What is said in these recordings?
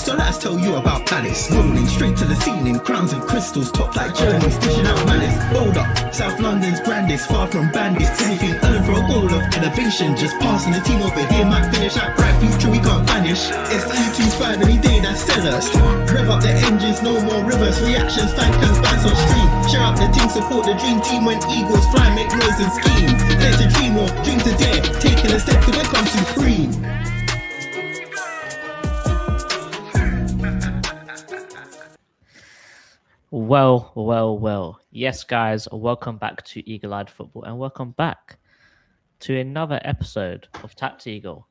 So let's tell you about Palace. Rolling straight to the ceiling, crowns and crystals, top like journeys, dishing out malice. Hold up, South London's grandest, far from bandits. Anything earning for a goal of innovation. Just passing the team over here might finish out bright future we can't vanish. It's E25 any day, that's sellers. Rev up the engines, no more rivers. Reactions, fans on stream. Share up the team, support the dream team when eagles fly, make noise and scheme. Dare to dream or dream to dare, taking a step to become supreme. Well. Yes, guys, welcome back to Eagle-Eyed Football and welcome back to another episode of TACT-EAGLE.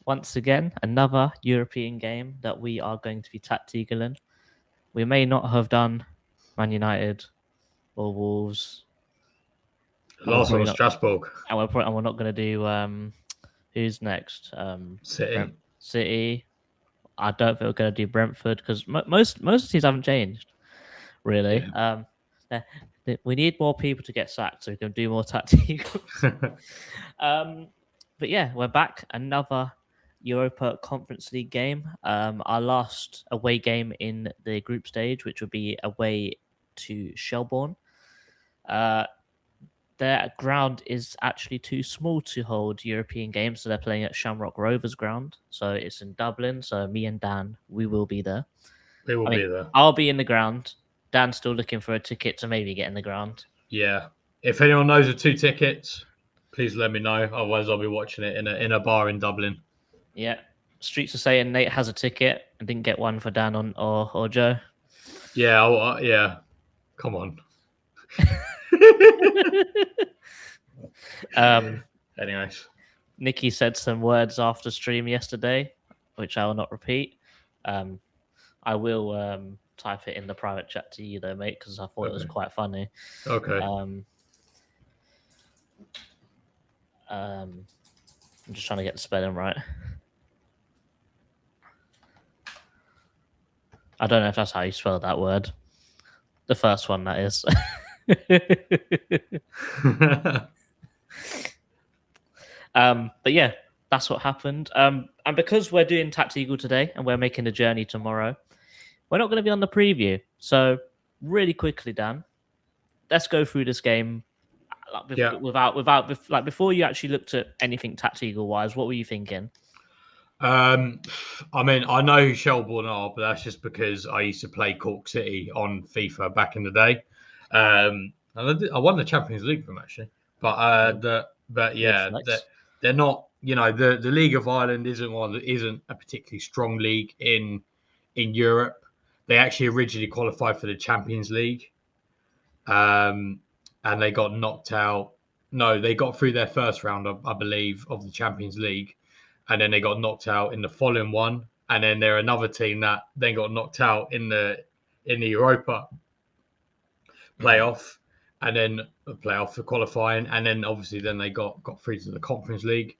Once again, another European game that we are going to be TACT-EAGLing. We may not have done Man United or Wolves. Last one was Strasbourg. And we're not going to do who's next? City. I don't think we're going to do Brentford because most of the teams haven't changed. Really. Yeah. We need more people to get sacked so we can do more TACT-EAGLE. But yeah, we're back. Another Europa Conference League game. Our last away game in the group stage, which would be away to Shelbourne. Their ground is actually too small to hold European games, so they're playing at Shamrock Rovers ground. So it's in Dublin. So me and Dan, we will be there. We will be there. I'll be in the ground. Dan's still looking for a ticket to maybe get in the ground. Yeah. If anyone knows of 2 tickets, please let me know. Otherwise, I'll be watching it in a bar in Dublin. Yeah. Streets are saying Nate has a ticket and didn't get one for Dan or Joe. Yeah. Yeah. Come on. Anyways. Nikki said some words after stream yesterday, which I will not repeat. I will type it in the private chat to you though, mate, because I thought it was quite funny. Okay. I'm just trying to get the spelling right. I don't know if that's how you spell that word. The first one, that is. But yeah, that's what happened. And because we're doing TACT-EAGLE today and we're making the journey tomorrow, we're not going to be on the preview. So really quickly, Dan, let's go through this game. Without before you actually looked at anything TACT-EAGLE wise, what were you thinking? I mean, I know who Shelbourne are, but that's just because I used to play Cork City on FIFA back in the day. And I won the Champions League for them actually. But they're not. You know, the League of Ireland isn't a particularly strong league in Europe. They actually originally qualified for the Champions League, and they got knocked out. No, they got through their first round, I believe, of the Champions League, and then they got knocked out in the following one. And then they're another team that then got knocked out in the Europa playoff, and then a playoff for qualifying, and then obviously then they got through to the Conference League.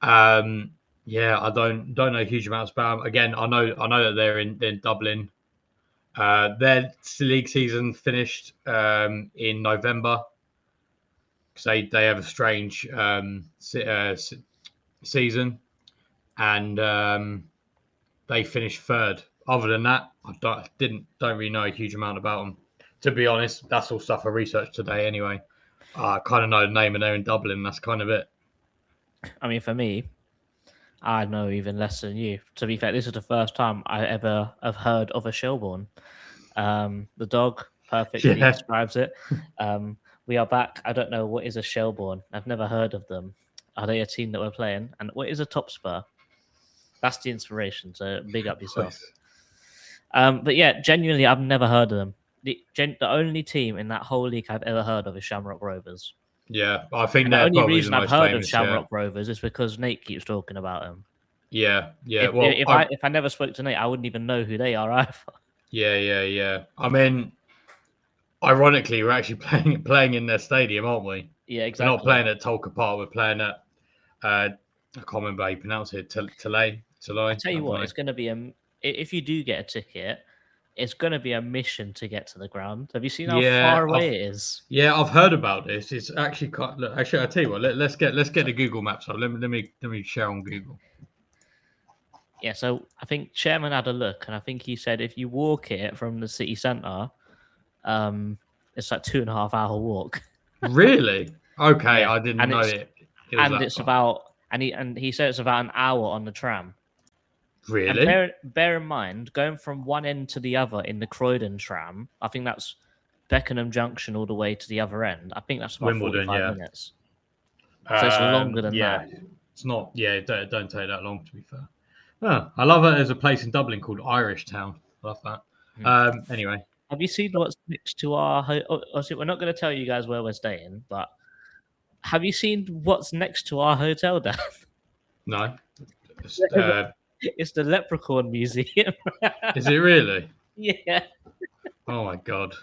I don't know huge amounts about them. Again, I know that they're in Dublin. Their league season finished in November because they have a strange season, and they finished third. Other than that, I don't really know a huge amount about them. To be honest, that's all stuff I researched today anyway. I kind of know the name and they're in Dublin. That's kind of it. I mean, for me, I know even less than you. To be fair, this is the first time I ever have heard of a Shelbourne. The dog perfectly describes it. We are back. I don't know what is a Shelbourne. I've never heard of them. Are they a team that we're playing? And what is a Top Spur? That's the inspiration. So big up yourself. But yeah, genuinely, I've never heard of them. The only team in that whole league I've ever heard of is Shamrock Rovers. Yeah, I think the only reason I've heard of Shamrock Rovers is because Nate keeps talking about them. Yeah. If I never spoke to Nate, I wouldn't even know who they are either. Yeah. I mean, ironically, we're actually playing in their stadium, aren't we? Yeah, exactly. We're not playing at Tolka Park. We're playing at I can't remember how you pronounce it. Talay. I tell you what, it's going to be if you do get a ticket, it's going to be a mission to get to the ground. Have you seen how far away it is? Yeah, I've heard about this. It's actually actually, I'll tell you what. Let's get the Google Maps up. Let me share on Google. Yeah, so I think Chairman had a look, and I think he said if you walk it from the city centre, it's like 2.5 hour walk. Really? Okay, Yeah, I didn't and know it's it was that far. about and he said it's about an hour on the tram. And Really? bear in mind, going from one end to the other in the Croydon tram, I think that's Beckenham Junction all the way to the other end. I think that's about Wimbledon, 45 yeah. minutes. So it's longer than Yeah, that. it's not. Yeah, don't take that long to be fair. Oh, I love it. There's a place in Dublin called Irish Town. I love that. Anyway, Have you seen what's next to our? We're not going to tell you guys where we're staying, but have you seen what's next to our hotel? Dan? no. It's the Leprechaun Museum. Is it really? Yeah. Oh my god.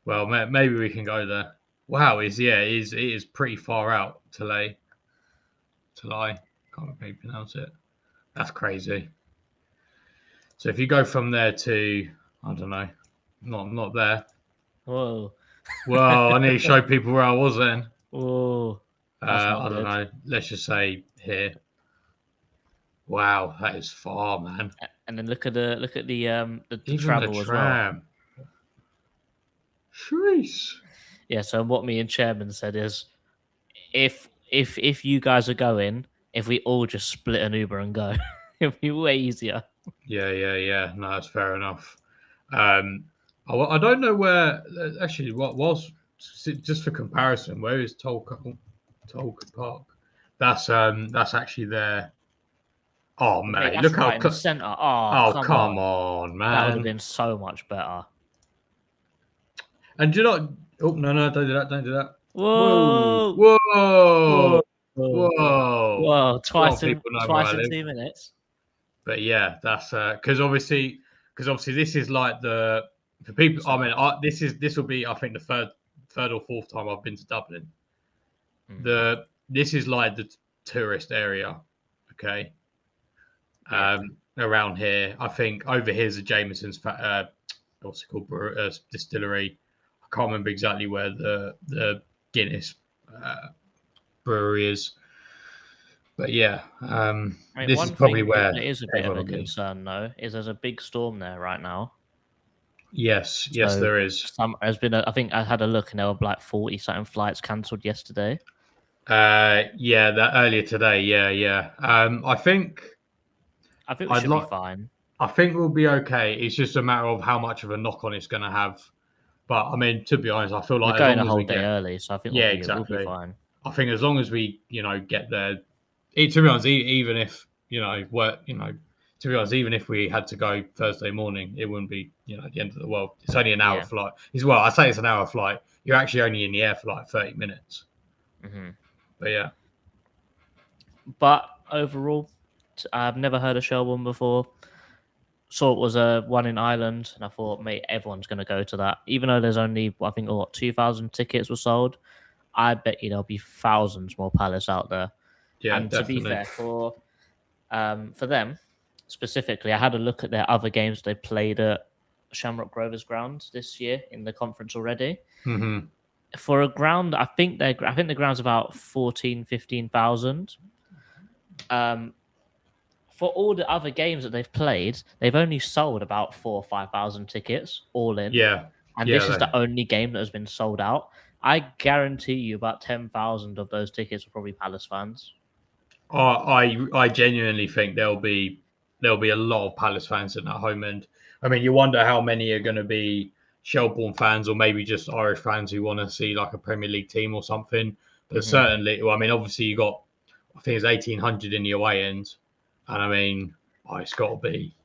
Well, maybe we can go there. Wow, it is pretty far out. Talay. Can't maybe pronounce it. That's crazy. So if you go from there to, I don't know, not there. Whoa. Well, I need to show people where I was then. Whoa. That's not I don't good. know. Let's just say here. Wow, that is far, man. And then look at the Even travel the as well. tram. Sheesh. Yeah. So what me and Chairman said is, if you guys are going, if we all just split an Uber and go, it'll be way easier. Yeah. No, that's fair enough. I don't know where. Actually, what was just for comparison? Where is Tolka Park? That's actually there. Oh mate, That's look right how in the centre. Oh, come on, man. That would have been so much better. And do you not? Oh no, don't do that! Don't do that! Whoa! Whoa! Whoa! Twice in know where I live. 2 minutes. But yeah, that's because obviously this is like the for people. I mean, this will be I think the third or fourth time I've been to Dublin. This is like the tourist area, okay. Around here, I think over here's the Jameson's what's it called, distillery. I can't remember exactly where the Guinness brewery is. But yeah, this is probably where it is a bit of a concern, though, is there's a big storm there right now. Yes, So there is. There's been, I think I had a look, and there were like 40 something flights cancelled yesterday. Yeah, that earlier today. Yeah. I think we should be fine. I think we'll be okay. It's just a matter of how much of a knock on it's going to have. But I mean, to be honest, I feel like we're going a whole day early, so I think we'll be fine. I think as long as we, get there. To be honest, even if to be honest, even if we had to go Thursday morning, it wouldn't be the end of the world. It's only an hour flight. I say it's an hour flight. You're actually only in the air for like 30 minutes. Mm-hmm. But yeah. But overall, I've never heard of Shelbourne before. Saw it was a one in Ireland, and I thought, mate, everyone's going to go to that. Even though there's only, I think, 2,000 tickets were sold, I bet you there'll be thousands more Palace out there. Yeah, and definitely. To be fair, for them specifically, I had a look at their other games they played at Shamrock Rovers ground this year in the conference already. Mm-hmm. For a ground, I think the ground's about 15,000. For all the other games that they've played, they've only sold about 4,000 or 5,000 tickets all in. Yeah. And this is the only game that has been sold out. I guarantee you about 10,000 of those tickets are probably Palace fans. I genuinely think there'll be a lot of Palace fans in that home end. I mean, you wonder how many are going to be Shelbourne fans or maybe just Irish fans who want to see like a Premier League team or something. But certainly, well, I mean, obviously you got, I think it's 1,800 in the away end, and I mean, it's got to be,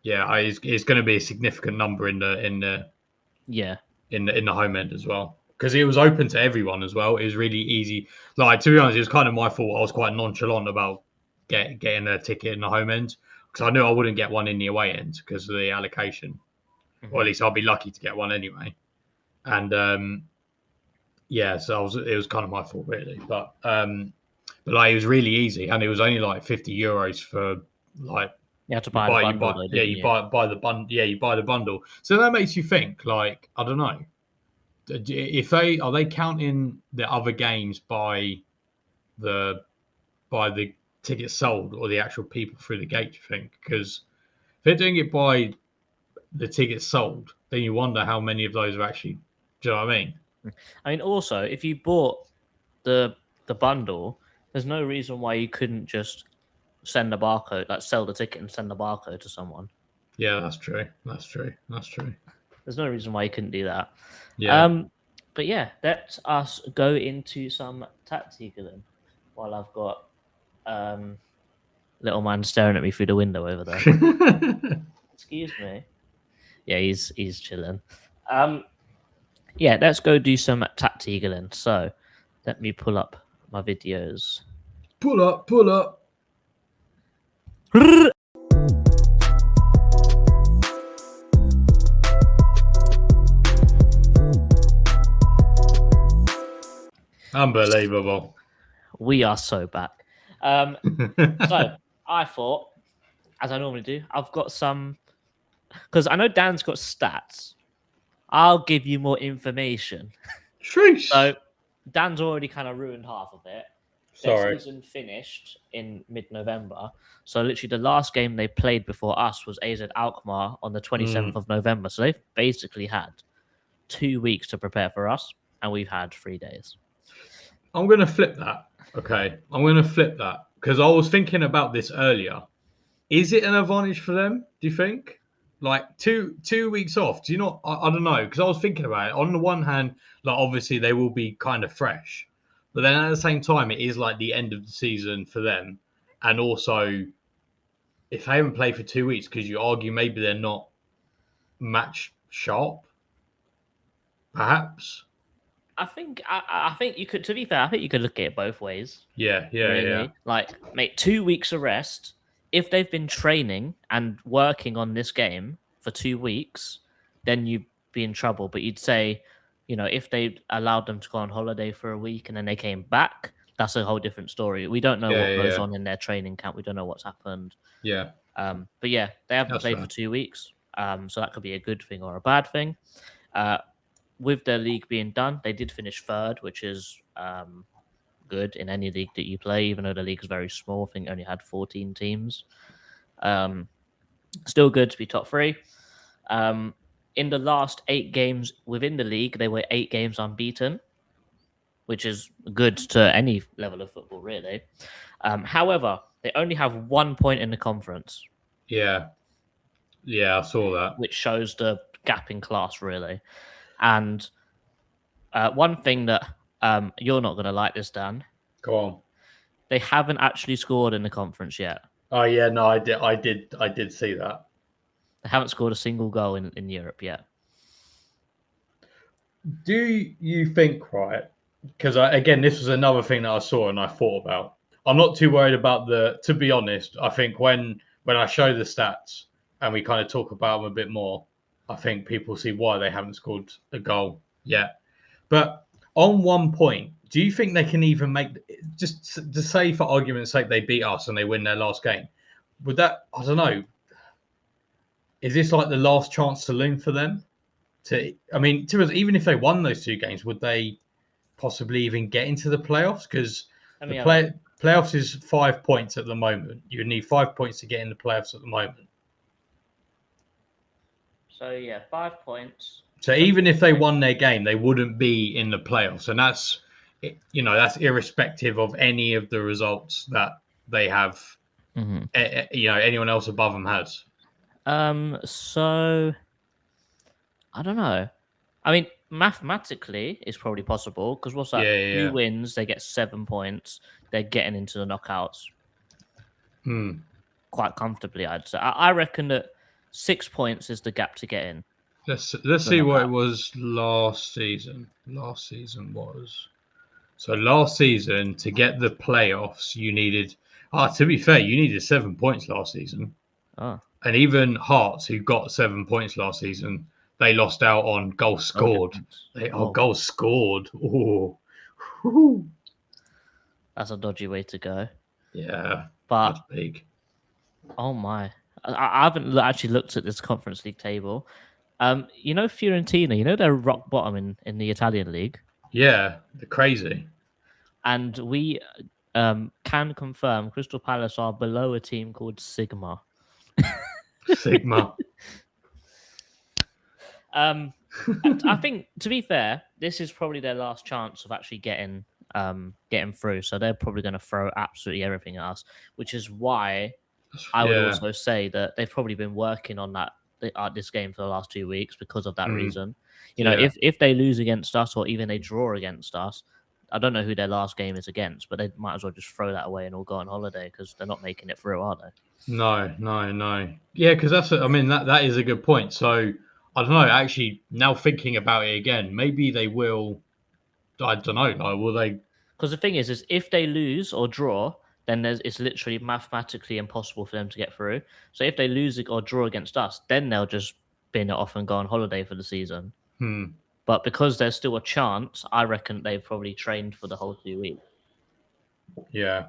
it's going to be a significant number in the home end as well. Because it was open to everyone as well. It was really easy. Like, to be honest, it was kind of my fault. I was quite nonchalant about getting a ticket in the home end because I knew I wouldn't get one in the away end because of the allocation. Or at least I'll be lucky to get one anyway. And so it was kind of my fault really. But like it was really easy, and it was only like €50 for like. You have to buy the bundle. You buy the bundle. Yeah, you buy the bundle. So that makes you think. Like, I don't know. If are they counting the other games by the tickets sold or the actual people through the gate? Do you think? Because if they're doing it by the tickets sold, then you wonder how many of those are actually. Do you know what I mean? I mean, also, if you bought the bundle, there's no reason why you couldn't just send a barcode, like sell the ticket and send the barcode to someone. Yeah, that's true. That's true. That's true. There's no reason why you couldn't do that. Yeah. But yeah, let us go into some TACT-EAGLE while I've got little man staring at me through the window over there. Excuse me. Yeah, he's chilling. Yeah, let's go do some TACT-EAGLE. So let me pull up my videos. Pull up, pull up. Unbelievable. We are so back. So I thought, as I normally do, I've got some, because I know Dan's got stats. I'll give you more information. Truce. So Dan's already kind of ruined half of it. Their Sorry. season finished in mid-November. So literally the last game they played before us was AZ Alkmaar on the 27th of November. So they've basically had 2 weeks to prepare for us, and we've had 3 days. I'm going to flip that. Okay. I'm going to flip that because I was thinking about this earlier. Is it an advantage for them, do you think? Like two weeks off. Do you not? I don't know. Because I was thinking about it. On the one hand, like obviously they will be kind of fresh. But then at the same time, it is like the end of the season for them. And also, if they haven't played for 2 weeks, because you argue maybe they're not match sharp, perhaps. I think you could. To be fair, I think you could look at it both ways. Yeah. Really, like mate, 2 weeks of rest. If they've been training and working on this game for 2 weeks, then you'd be in trouble. But you'd say, if they allowed them to go on holiday for a week and then they came back, that's a whole different story. We don't know what goes on in their training camp. We don't know what's happened. Yeah. But yeah, they haven't played for 2 weeks. So that could be a good thing or a bad thing. With their league being done, they did finish third, which is good in any league that you play, even though the league is very small. I think it only had 14 teams. Still good to be top three. In the last 8 games within the league, they were 8 games unbeaten, which is good to any level of football, really. However, they only have 1 point in the conference. Yeah, I saw that. Which shows the gap in class, really. And one thing that you're not going to like this, Dan. Go on. They haven't actually scored in the conference yet. Oh yeah, no, I did see that. They haven't scored a single goal in Europe yet. Do you think, right? Because again, this was another thing that I saw and I thought about. I'm not too worried about to be honest. I think when I show the stats and we kind of talk about them a bit more, I think people see why they haven't scored a goal yet. But on 1 point, do you think they can even make, just to say for argument's sake, they beat us and they win their last game? Would that, I don't know, is this like the last chance saloon for them? Even if they won those 2 games, would they possibly even get into the playoffs? Because the playoffs is 5 points at the moment. You would need 5 points to get in the playoffs at the moment. So yeah, 5 points. So even if they won their game, they wouldn't be in the playoffs, and that's irrespective of any of the results that they have. Anyone else above them has. So I don't know. I mean, mathematically, it's probably possible because what's that? 2 wins, they get 7 points. They're getting into the knockouts quite comfortably. I'd say. I reckon that 6 points is the gap to get in. Let's see what it was last season. Last season to get the playoffs, you needed. To be fair, you needed 7 points last season. Oh. And even Hearts, who got 7 points last season, they lost out on goals scored. Goals scored. Oh, that's a dodgy way to go. Yeah, but that's big. Oh my! I haven't actually looked at this Conference League table. Fiorentina, they're rock bottom in the Italian league. Yeah, they're crazy. And we can confirm Crystal Palace are below a team called Sigma. Sigma. I think, to be fair, this is probably their last chance of actually getting through. So they're probably going to throw absolutely everything at us, which is why I would also say that they've probably been working on this game for the last 2 weeks because of that reason. You know, if they lose against us or even they draw against us, I don't know who their last game is against, but they might as well just throw that away and all go on holiday because they're not making it through, are they? No. Yeah, because that is a good point. So I don't know. Actually, now thinking about it again, maybe they will. I don't know. Like, will they? Because the thing is if they lose or draw, then it's literally mathematically impossible for them to get through. So if they lose or draw against us, then they'll just bin it off and go on holiday for the season. But because there's still a chance, I reckon they've probably trained for the whole 2 weeks. Yeah.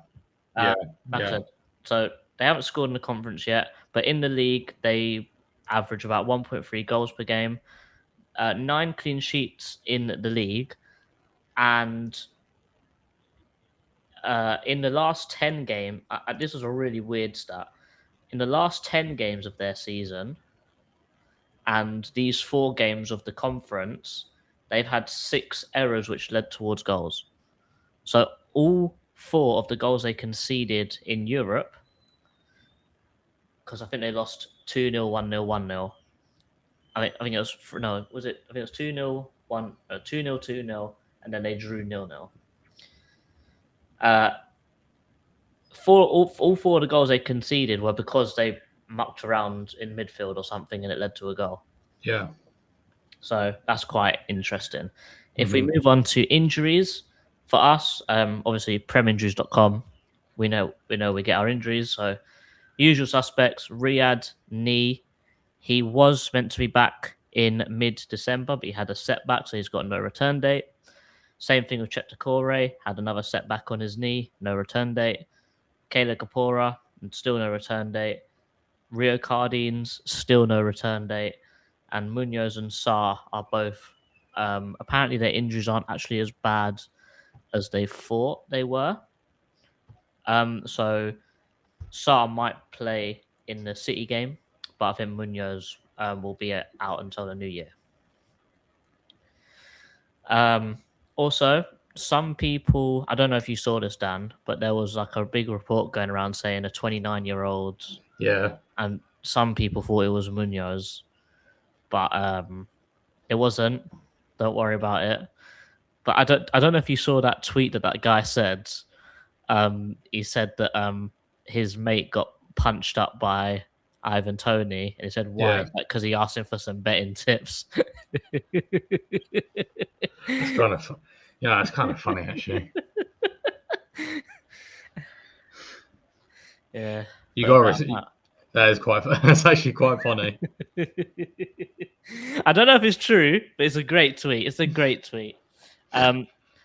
So they haven't scored in the conference yet, but in the league, they average about 1.3 goals per game, 9 clean sheets in the league, and in the last 10 games, this is a really weird stat. In the last 10 games of their season, and these 4 games of the conference, they've had 6 errors which led towards goals. So all 4 of the goals they conceded in Europe, because I think they lost 2-0, 1-0, 1-0. I think it was I think it was 2-0, 2-0, 2-0, and then they drew 0-0. All 4 of the goals they conceded were because they mucked around in midfield or something, and it led to a goal. Yeah. So that's quite interesting. If we move on to injuries for us, obviously preminjuries.com, we know we get our injuries. So usual suspects: Riyadh, knee. He was meant to be back in mid-December, but he had a setback, so he's got no return date. Same thing with Chettakore, had another setback on his knee, no return date. Kayla Kapora, still no return date. Rio Cardines, still no return date. And Munoz and Sarr are both. Apparently, their injuries aren't actually as bad as they thought they were. So Sarr might play in the City game, but I think Munoz will be out until the new year. Also, some people, I don't know if you saw this, Dan, but there was like a big report going around saying a 29-year-old. Yeah. And some people thought it was Munoz, but it wasn't. Don't worry about it. But I don't know if you saw that tweet that guy said. He said that his mate got punched up by Ivan Toney, and he said why? Yeah. Because he asked him for some betting tips. It's kind of funny actually. Yeah, you got that is quite. That's actually quite funny. I don't know if it's true, but it's a great tweet. It's a great tweet.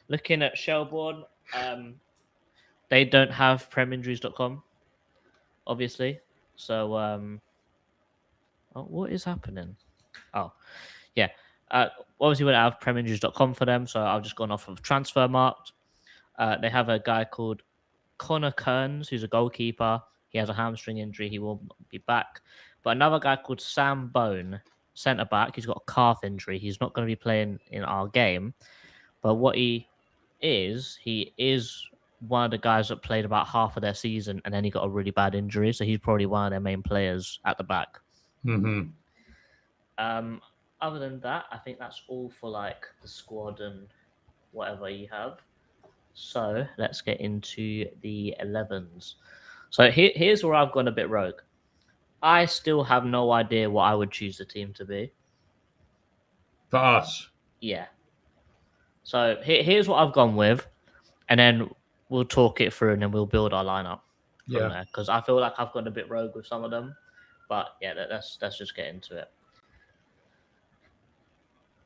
Looking at Shelbourne, they don't have preminjuries.com, obviously. So, what is happening? Oh, yeah. Obviously, we don't have preminjuries.com for them, so I've just gone off of Transfermarkt. They have a guy called Connor Kearns, who's a goalkeeper. He has a hamstring injury. He will be back. But another guy called Sam Bone, centre back. He's got a calf injury. He's not going to be playing in our game. But what he is one of the guys that played about half of their season, and then he got a really bad injury. So he's probably one of their main players at the back. Other than that, I think that's all for like the squad and whatever you have. So let's get into the 11s. So here's where I've gone a bit rogue. I still have no idea what I would choose the team to be. For us? Yeah. So here's what I've gone with, and then we'll talk it through, and then we'll build our lineup from there. Because I feel like I've gone a bit rogue with some of them. But yeah, let's just get into it.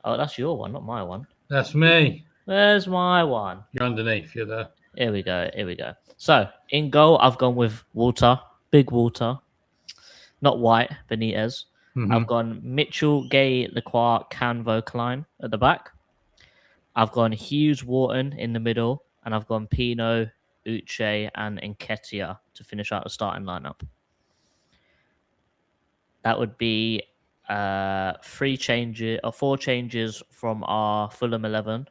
Oh, that's your one, not my one. That's me. There's my one. You're underneath. You're there. Here we go. So, in goal, I've gone with Walter. Big Walter. Not White, Benitez. I've gone Mitchell, Gay, Lacroix, Canvo, Klein at the back. I've gone Hughes, Wharton in the middle. And I've gone Pino, Uche, and Nketiah to finish out the starting lineup. That would be 4 changes from our Fulham 11,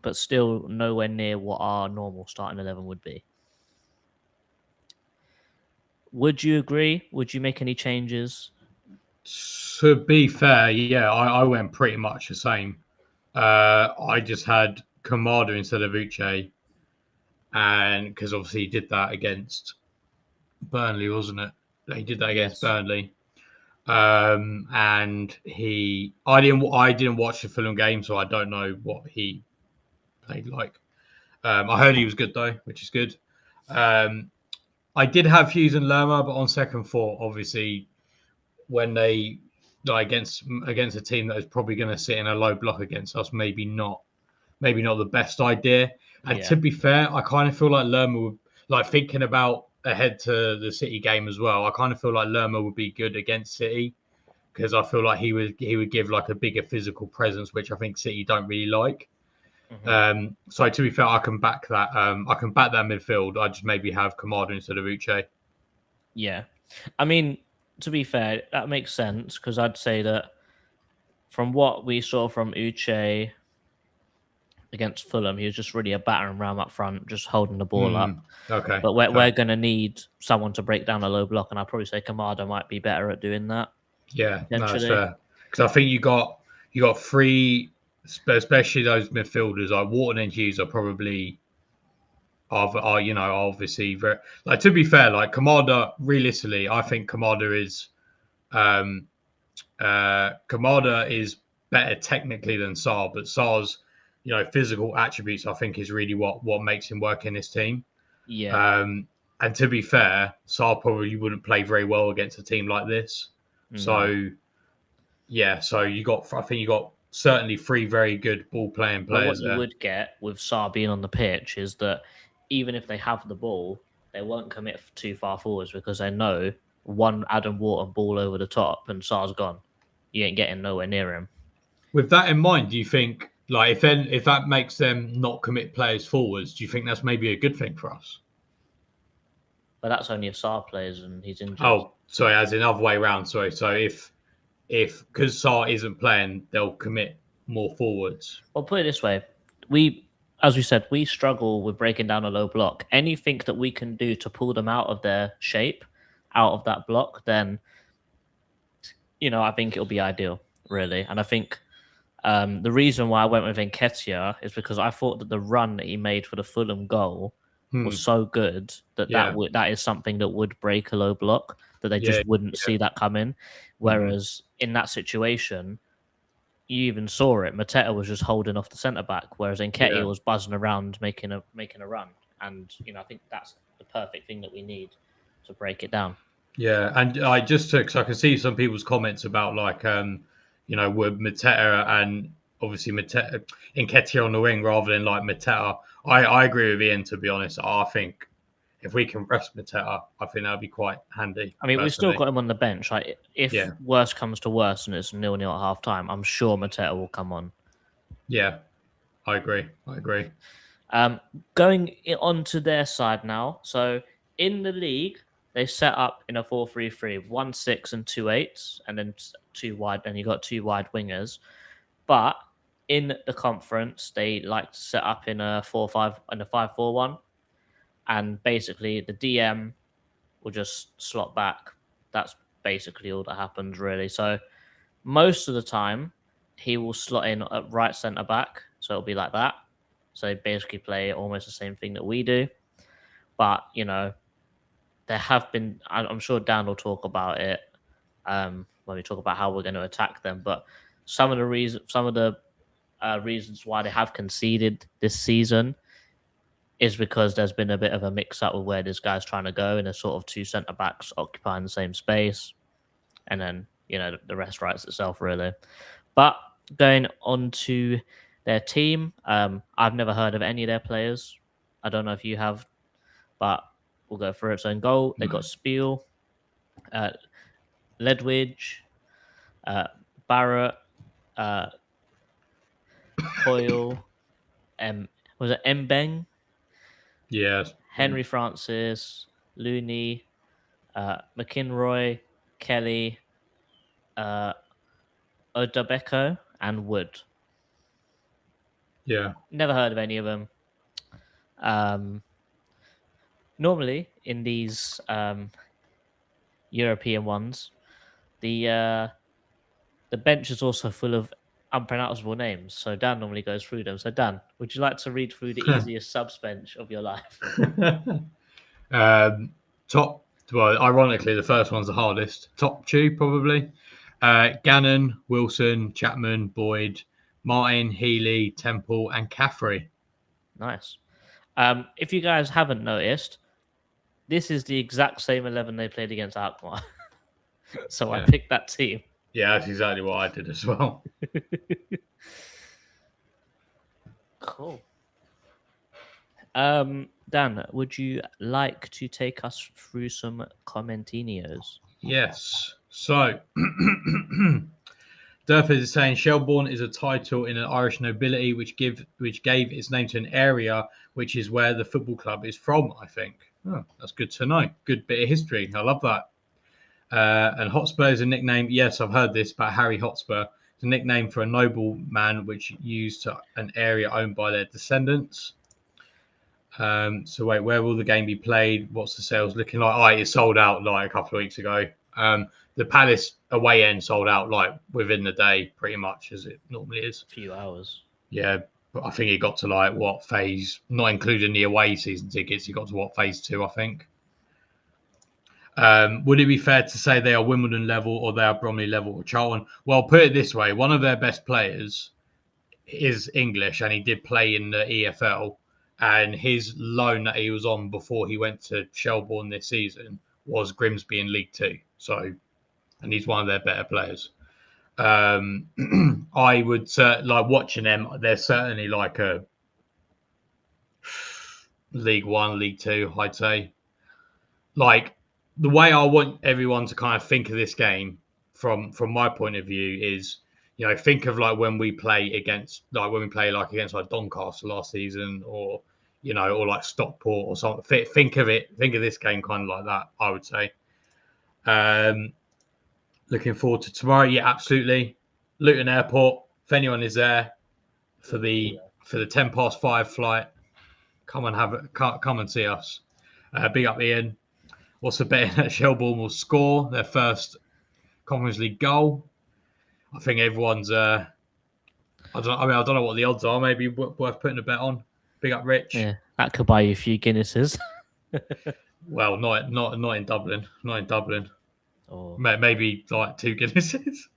but still nowhere near what our normal starting 11 would be. Would you agree? Would you make any changes? To be fair, yeah, I went pretty much the same. I just had Kamada instead of Uche, and because obviously he did that against Burnley, wasn't it? He did that against Burnley. And I didn't watch the Fulham game, so I don't know what he played like. I heard he was good though, which is good. I did have Hughes and Lerma, but on second thought, obviously, when they against a team that is probably going to sit in a low block against us, maybe not the best idea. And to be fair, I kind of feel like Lerma would, like, thinking about ahead to the City game as well. I kind of feel like Lerma would be good against City because I feel like he would give like a bigger physical presence, which I think City don't really like. Mm-hmm. So to be fair, I can back that. I can back that midfield. I just maybe have Kamada instead of Uche. Yeah, I mean, to be fair, that makes sense because I'd say that from what we saw from Uche against Fulham, he was just really a battering ram up front, just holding the ball up. Okay, but we're going to need someone to break down a low block, and I'd probably say Kamada might be better at doing that. Yeah, no, that's fair. Because I think you got 3, especially those midfielders like Wharton and Hughes are probably obviously very, like, to be fair, like Kamada, realistically, I think Kamada is better technically than Sarr, but Sarr's physical attributes I think is really what makes him work in this team. Yeah. And to be fair, Sarr probably wouldn't play very well against a team like this. No. So yeah, so I think you got certainly 3 very good ball playing players there. What you would get with Sarr being on the pitch is that even if they have the ball, they won't commit too far forwards because they know one Adam Wharton ball over the top and Sarr's gone. You ain't getting nowhere near him. With that in mind, do you think, like, if that makes them not commit players forwards, do you think that's maybe a good thing for us? But that's only if Sarr plays and he's injured. Oh, sorry, as in other way around. Sorry, so if because Sarr isn't playing, they'll commit more forwards. Well, put it this way: as we said, we struggle with breaking down a low block. Anything that we can do to pull them out of their shape, out of that block, then I think it'll be ideal, really. And I think the reason why I went with Nketiah is because I thought that the run that he made for the Fulham goal was so good that is something that would break a low block, that they just wouldn't see that coming. Whereas in that situation, you even saw it. Mateta was just holding off the centre back, whereas Nketiah was buzzing around making a run. And I think that's the perfect thing that we need to break it down. Yeah, and I just took, so I can see some people's comments about, like, with Mateta and obviously Nketiah on the wing rather than like Mateta. I agree with Ian, to be honest. I think if we can rest Mateta, I think that would be quite handy. I mean, we've still got him on the bench. Like, if worse comes to worse and it's 0-0 at half time, I'm sure Mateta will come on. Yeah, I agree. Going on to their side now. So in the league, they set up in a 4-3-3, 1 6 and 2 8s, and then 2 wide. And you got 2 wide wingers. But in the conference, they like to set up in a 4-5 and a 5-4-1. And basically, the DM will just slot back. That's basically all that happens, really. So most of the time, he will slot in at right centre back. So it'll be like that. So they basically play almost the same thing that we do. But, there have been, I'm sure Dan will talk about it when we talk about how we're going to attack them. But some of the reasons why they have conceded this season is because there's been a bit of a mix-up with where this guy's trying to go, and there's sort of 2 centre-backs occupying the same space. And then, the rest writes itself, really. But going on to their team, I've never heard of any of their players. I don't know if you have, but we'll go through it. So in goal, they've got Spiel, Ledwidge, Barrett, Coyle, was it Mbeng? Yeah. Henry Francis, Looney, McInroy, Kelly, Odubeko, and Wood. Yeah. Never heard of any of them. Normally, in these European ones, the bench is also full of unpronounceable names. So Dan normally goes through them. So Dan, would you like to read through the easiest subs bench of your life? Top. Well, ironically, the first one's the hardest. Top two, probably. Gannon, Wilson, Chapman, Boyd, Martin, Healy, Temple, and Caffrey. Nice. If you guys haven't noticed, this is the exact same 11 they played against Alkmaar. So I picked that team. Yeah, that's exactly what I did as well. Cool. Dan, would you like to take us through some commentinos? Yes. So, Durford is saying Shelbourne is a title in an Irish nobility which gave its name to an area which is where the football club is from, I think. Oh, that's good to know. Good bit of history. I love that. And Hotspur is a nickname. Yes, I've heard this about Harry Hotspur. It's a nickname for a nobleman which used to an area owned by their descendants. So wait, where will the game be played? What's the sales looking like? Oh, it sold out like a couple of weeks ago. The Palace away end sold out like within the day, pretty much as it normally is. A few hours. Yeah, but I think it got to like what phase, not including the away season tickets. It got to what phase 2, I think. Would it be fair to say they are Wimbledon level or they are Bromley level or Charlton? Well, put it this way: one of their best players is English, and he did play in the EFL. And his loan that he was on before he went to Shelbourne this season was Grimsby in League 2. So, and he's one of their better players. I would like watching them. They're certainly like a League 1, League 2, I'd say. Like the way I want everyone to kind of think of this game from my point of view is, you know, think of like when we play against like Doncaster last season, or you know, or like Stockport or something. Think of this game kind of like that, I would say. Looking forward to tomorrow. Yeah, absolutely. Luton Airport. If anyone is there for the 5:10 flight, come and see us. Big up Ian. Also betting that Shelbourne will score their first Conference League goal. I think everyone's. I don't know what the odds are. Maybe worth putting a bet on. Big up, Rich. Yeah, that could buy you a few Guinnesses. Well, not in Dublin. Not in Dublin. Oh. Maybe like 2 Guinnesses.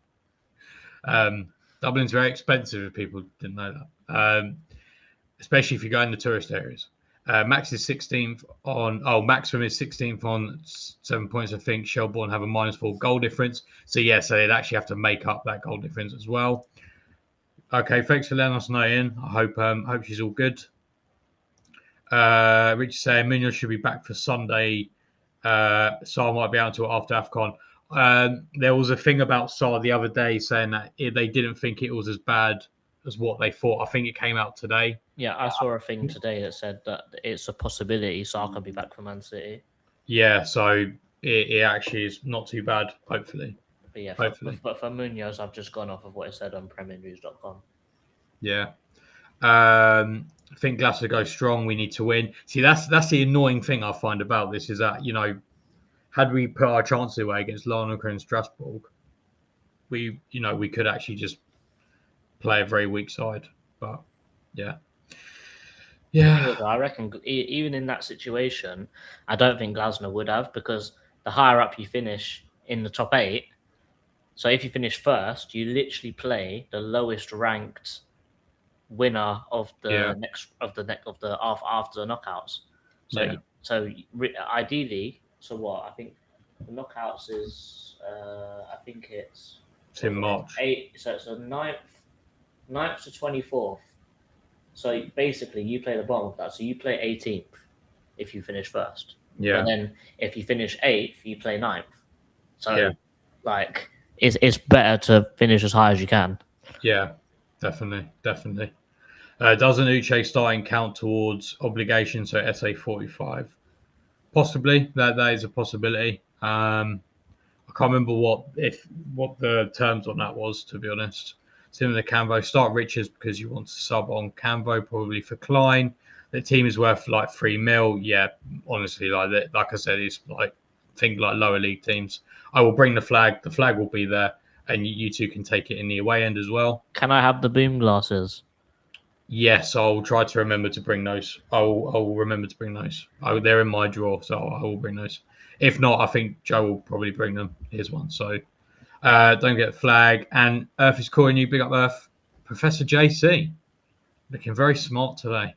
Dublin's very expensive if people didn't know that. Especially if you go in the tourist areas. Max is 16th Maximum is 16th on 7 points. I think Shelbourne have a -4 goal difference. So they'd actually have to make up that goal difference as well. Okay, thanks for letting us know, Ian. I hope she's all good. Rich saying Munoz should be back for Sunday. Saar might be out until after AFCON. There was a thing about Saar the other day saying that they didn't think it was as bad as what they thought. I think it came out today. Yeah, I saw a thing today that said that it's a possibility Saar can be back for Man City. Yeah, so it actually is not too bad, hopefully. But yeah, hopefully. But for Munoz, I've just gone off of what it said on PremierNews.com. Yeah. I think Glasgow go strong. We need to win. See, that's the annoying thing I find about this is that, you know, had we put our chances away against Larnaca and Strasbourg, we could actually just play a very weak side. But yeah. I reckon even in that situation, I don't think Glasgow would have, because the higher up you finish in the top 8, so if you finish first, you literally play the lowest ranked winner of the after the knockouts. So ideally, so what? I think the knockouts is I think it's in March. 8. So it's the 9th to 24th. So basically, you play the bottom of that. So you play 18th if you finish first. Yeah. And then if you finish 8th, you play 9th. So it's better to finish as high as you can. Yeah, definitely. Doesn't Uche starting count towards obligation? So SA 45, possibly that is a possibility. I can't remember what the terms on that was, to be honest. Similar to Canvo, start Richards because you want to sub on Canvo, probably for Klein. The team is worth like 3 mil. Yeah, honestly, like I said, it's like think like lower league teams. I will bring the flag. The flag will be there, and you two can take it in the away end as well. Can I have the boom glasses? Yes, I'll try to remember to bring those. I'll remember to bring those. They're in my drawer, so I will bring those. If not, I think Joe will probably bring them. Here's one. So don't get a flag. And Earth is calling you. Big up, Earth. Professor JC. Looking very smart today.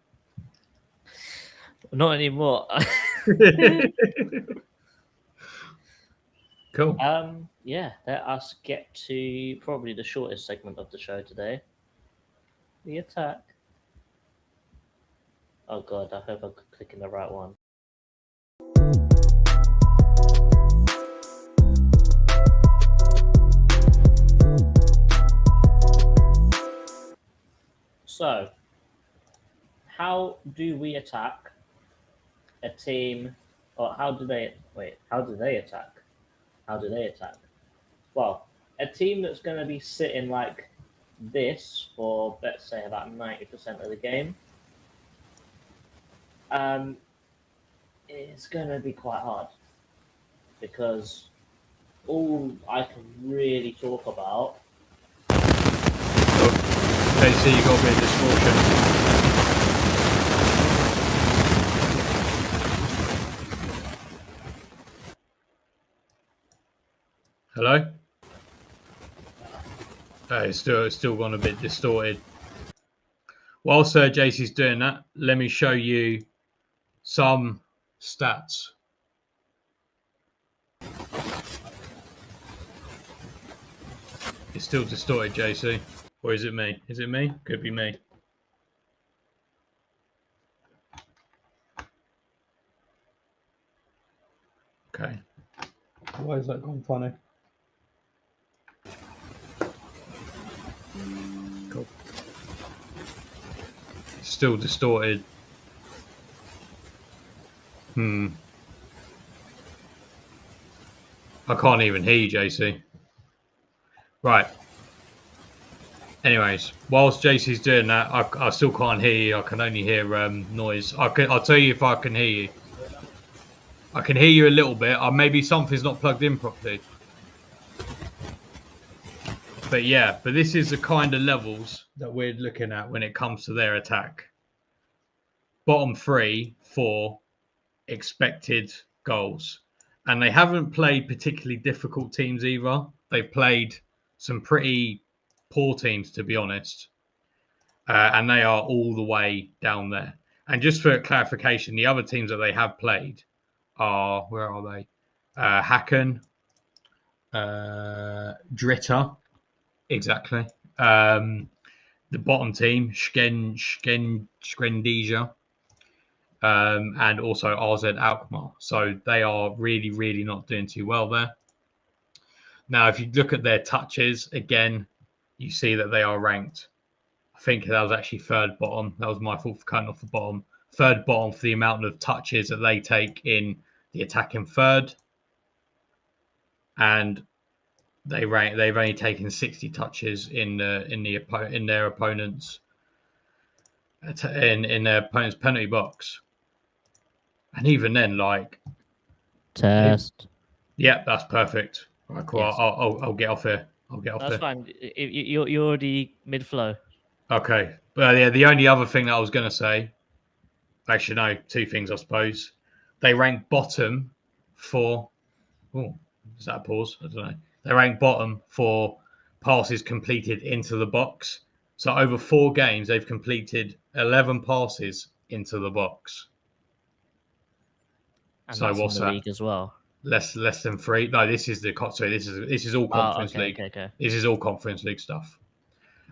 Not anymore. Cool. Yeah, let us get to probably the shortest segment of the show today. The attack. Oh god, I hope I'm clicking the right one. So, how do we attack a team, or how do they attack? How do they attack? Well, a team that's going to be sitting like this for, let's say, about 90% of the game, it's going to be quite hard because all I can really talk about. Okay, so you got a bit of distortion. Hello? It's still gone a bit distorted. While Sir JC's doing that, let me show you some stats. It's still distorted, JC. Or is it me? Is it me? Could be me. Okay. Why is that gone funny? Cool. It's still distorted. I can't even hear you, JC. Right. Anyways, whilst JC's doing that, I still can't hear you. I can only hear noise. I'll tell you if I can hear you. I can hear you a little bit. Maybe something's not plugged in properly. But yeah, this is the kind of levels that we're looking at when it comes to their attack. Bottom 3 for expected goals. And they haven't played particularly difficult teams either. They've played some pretty poor teams, to be honest. And they are all the way down there. And just for clarification, the other teams that they have played are, where are they? Hacken, Dritter, exactly. The bottom team, Skendija, and also RZ Alkmaar. So they are really, really not doing too well there. Now, if you look at their touches, again, you see that they are ranked. I think that was actually third bottom. That was my fault for cutting off the bottom. Third bottom for the amount of touches that they take in the attacking third. And they've only taken 60 touches in their opponent's penalty box. And even then, like Test. Yeah, that's perfect. Right, cool. Yes. I'll get off here. That's fine. You're already mid-flow. Okay. But yeah, the only other thing that I was going to say, actually, no, two things, I suppose. They rank bottom for, is that a pause? I don't know. They rank bottom for passes completed into the box. So over 4 games, they've completed 11 passes into the box. And so that's what's in the that? League as well. Less than 3. No, this is this is all Conference League. Okay. This is all Conference League stuff.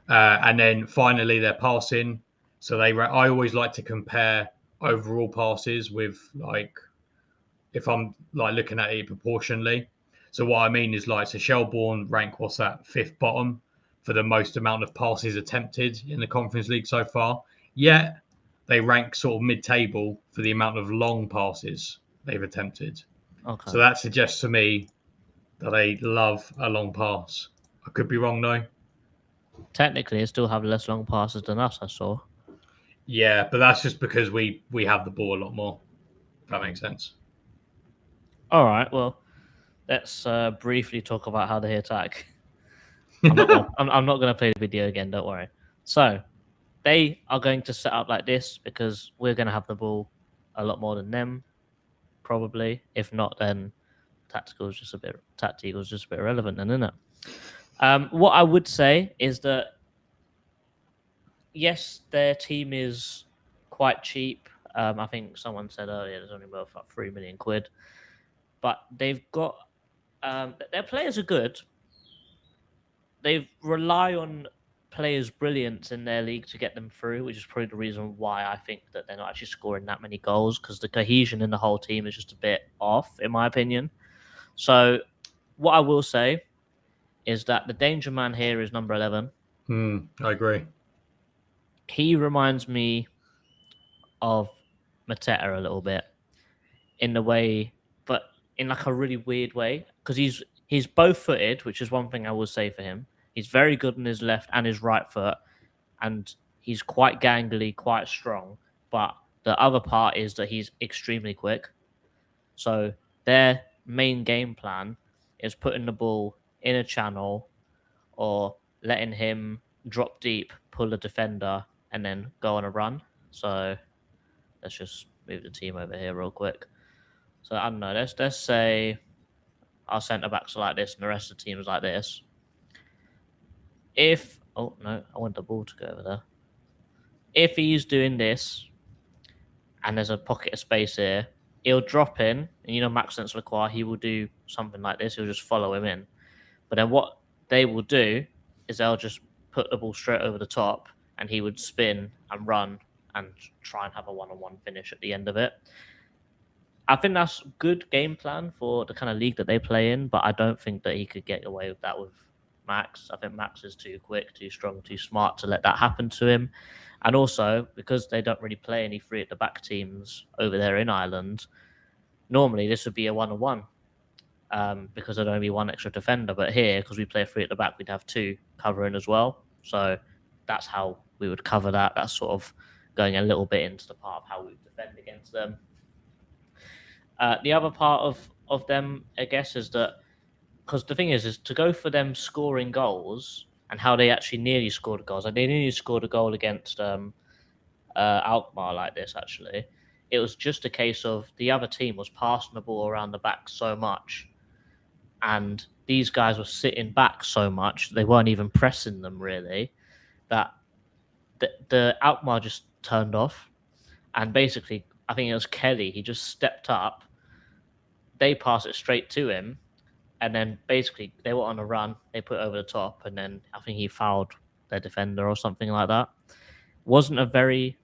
And then finally, their passing. So I always like to compare overall passes with, like, if I'm like looking at it proportionally. So what I mean is, like, so Shelbourne rank, what's that, 5th bottom for the most amount of passes attempted in the Conference League so far. Yet they rank sort of mid-table for the amount of long passes they've attempted. Okay. So that suggests to me that they love a long pass. I could be wrong though. Technically, they still have less long passes than us, I saw. Yeah, but that's just because we have the ball a lot more. If that makes sense. All right, well, let's briefly talk about how they attack. I'm not gonna play the video again. Don't worry. So they are going to set up like this because we're going to have the ball a lot more than them, probably. If not, then TACT-EAGLE is just a bit irrelevant, then, isn't it? What I would say is that yes, their team is quite cheap. I think someone said earlier there's only worth about 3 million quid, but they've got their players are good. They rely on players' brilliance in their league to get them through, which is probably the reason why I think that they're not actually scoring that many goals, because the cohesion in the whole team is just a bit off, in my opinion. So, what I will say is that the danger man here is number 11. I agree. He reminds me of Mateta a little bit in the way, but in like a really weird way, because he's both-footed, which is one thing I will say for him. He's very good on his left and his right foot, and he's quite gangly, quite strong. But the other part is that he's extremely quick. So their main game plan is putting the ball in a channel or letting him drop deep, pull a defender, and then go on a run. So let's just move the team over here real quick. So I don't know. Let's say our centre backs are like this, and the rest of the team is like this. Oh no, I want the ball to go over there. If he's doing this, and there's a pocket of space here, he'll drop in, and Max Leclerc, he will do something like this. He'll just follow him in. But then what they will do is they'll just put the ball straight over the top, and he would spin and run and try and have a one-on-one finish at the end of it. I think that's good game plan for the kind of league that they play in, but I don't think that he could get away with that with Max. I think Max is too quick, too strong, too smart to let that happen to him. And also, because they don't really play any free at the back teams over there in Ireland, normally this would be a one-on-one because there'd only be one extra defender. But here, because we play free at the back, we'd have two covering as well. So that's how we would cover that. That's sort of going a little bit into the part of how we would defend against them. The other part of them, I guess, is that because the thing is to go for them scoring goals and how they actually nearly scored goals. Like they nearly scored a goal against Alkmaar like this, actually. It was just a case of the other team was passing the ball around the back so much, and these guys were sitting back so much, they weren't even pressing them, really, that the Alkmaar just turned off. And basically, I think it was Kelly, he just stepped up, they passed it straight to him, and then basically they were on a run, they put it over the top, and then I think he fouled their defender or something like that. Wasn't a very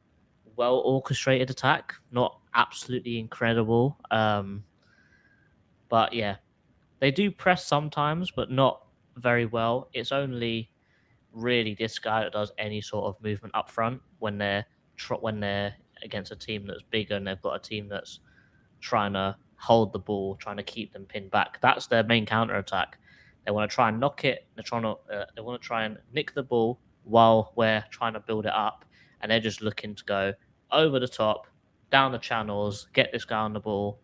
well orchestrated attack, not absolutely incredible. But yeah, they do press sometimes, but not very well. It's only really this guy that does any sort of movement up front when they're against a team that's bigger and they've got a team that's trying to hold the ball, trying to keep them pinned back. That's their main counter attack. They want to try and knock it. They want to try and nick the ball while we're trying to build it up, and they're just looking to go over the top, down the channels, get this guy on the ball,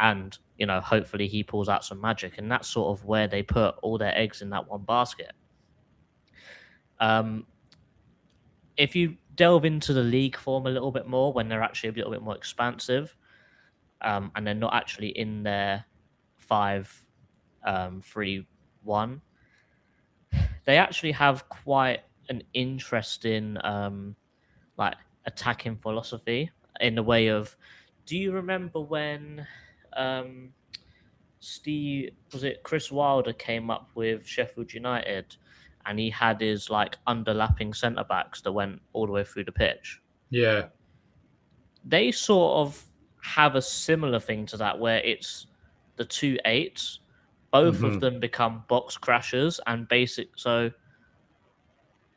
and hopefully he pulls out some magic. And that's sort of where they put all their eggs in that one basket. If you delve into the league form a little bit more, when they're actually a little bit more expansive, and they're not actually in their 5-3-1, they actually have quite an interesting attacking philosophy in the way of, do you remember when Chris Wilder came up with Sheffield United and he had his underlapping centre backs that went all the way through the pitch? Yeah. They sort of have a similar thing to that where it's the 2-8s. Both of them become box crashers and so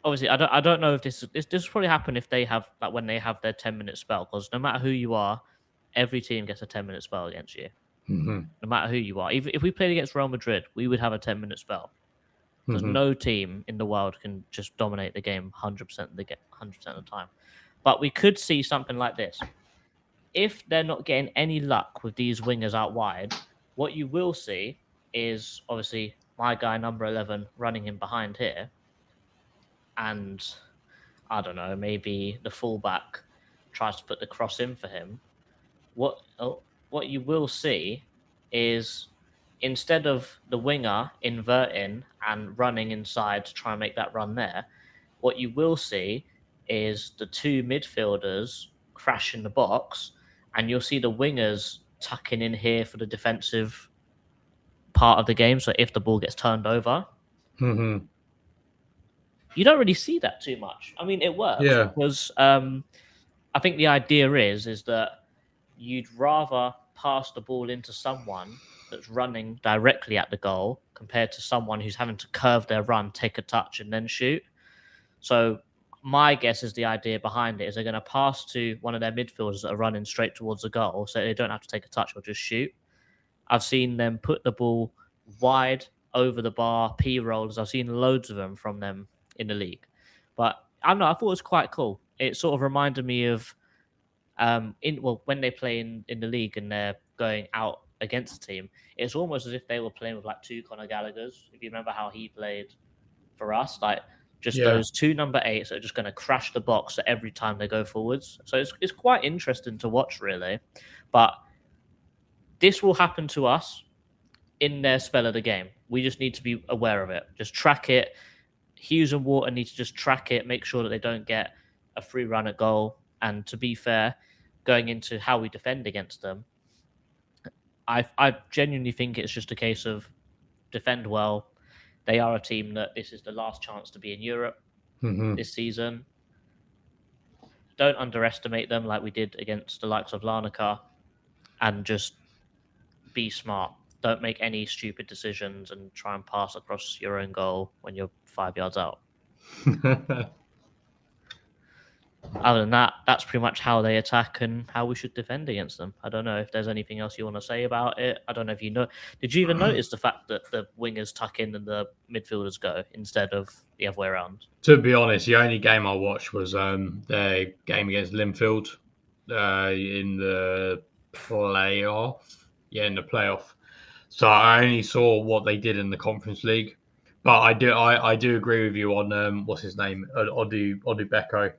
obviously, I don't know if this will probably happen if they have like when they have their 10-minute spell, because no matter who you are, every team gets a 10-minute spell against you. Mm-hmm. No matter who you are, even if we played against Real Madrid, we would have a 10-minute spell because Mm-hmm. no team in the world can just dominate the game 100% of the 100% of the time. But we could see something like this. If they're not getting any luck with these wingers out wide, what you will see is obviously my guy number 11 running in behind here, and I don't know, maybe the fullback tries to put the cross in for him. What you will see is instead of the winger inverting and running inside to try and make that run there, what you will see is the two midfielders crash in the box, and you'll see the wingers tucking in here for the defensive part of the game. So if the ball gets turned over, Mm-hmm. you don't really see that too much. I mean, it works Yeah. because I think the idea is that you'd rather pass the ball into someone that's running directly at the goal compared to someone who's having to curve their run, take a touch, and then shoot. So my guess is the idea behind it is they're going to pass to one of their midfielders that are running straight towards the goal, so they don't have to take a touch or just shoot. I've seen them put the ball wide over the bar, P rolls. I've seen loads of them from them in the league. But I don't know, I thought it was quite cool. It sort of reminded me of when they play in the league and they're going out against the team, it's almost as if they were playing with like two Conor Gallagher's. If you remember how he played for us, like just those two number 8s that are just going to crash the box every time they go forwards. So it's quite interesting to watch, really. But this will happen to us in their spell of the game. We just need to be aware of it. Just track it. Hughes and Wharton need to just track it, make sure that they don't get a free run at goal. And to be fair, going into how we defend against them, I genuinely think it's just a case of defend well. They are a team that this is the last chance to be in Europe this season. Don't underestimate them like we did against the likes of Larnaca, and just be smart. Don't make any stupid decisions and try and pass across your own goal when you're 5 yards out. Other than that, that's pretty much how they attack and how we should defend against them. I don't know if there's anything else you want to say about it. I don't know if you know. Did you even notice the fact that the wingers tuck in and the midfielders go instead of the other way around? To be honest, the only game I watched was their game against Linfield in the playoff. Yeah, in the playoff. So I only saw what they did in the Conference League. But I do agree with you on what's his name, Odubeko.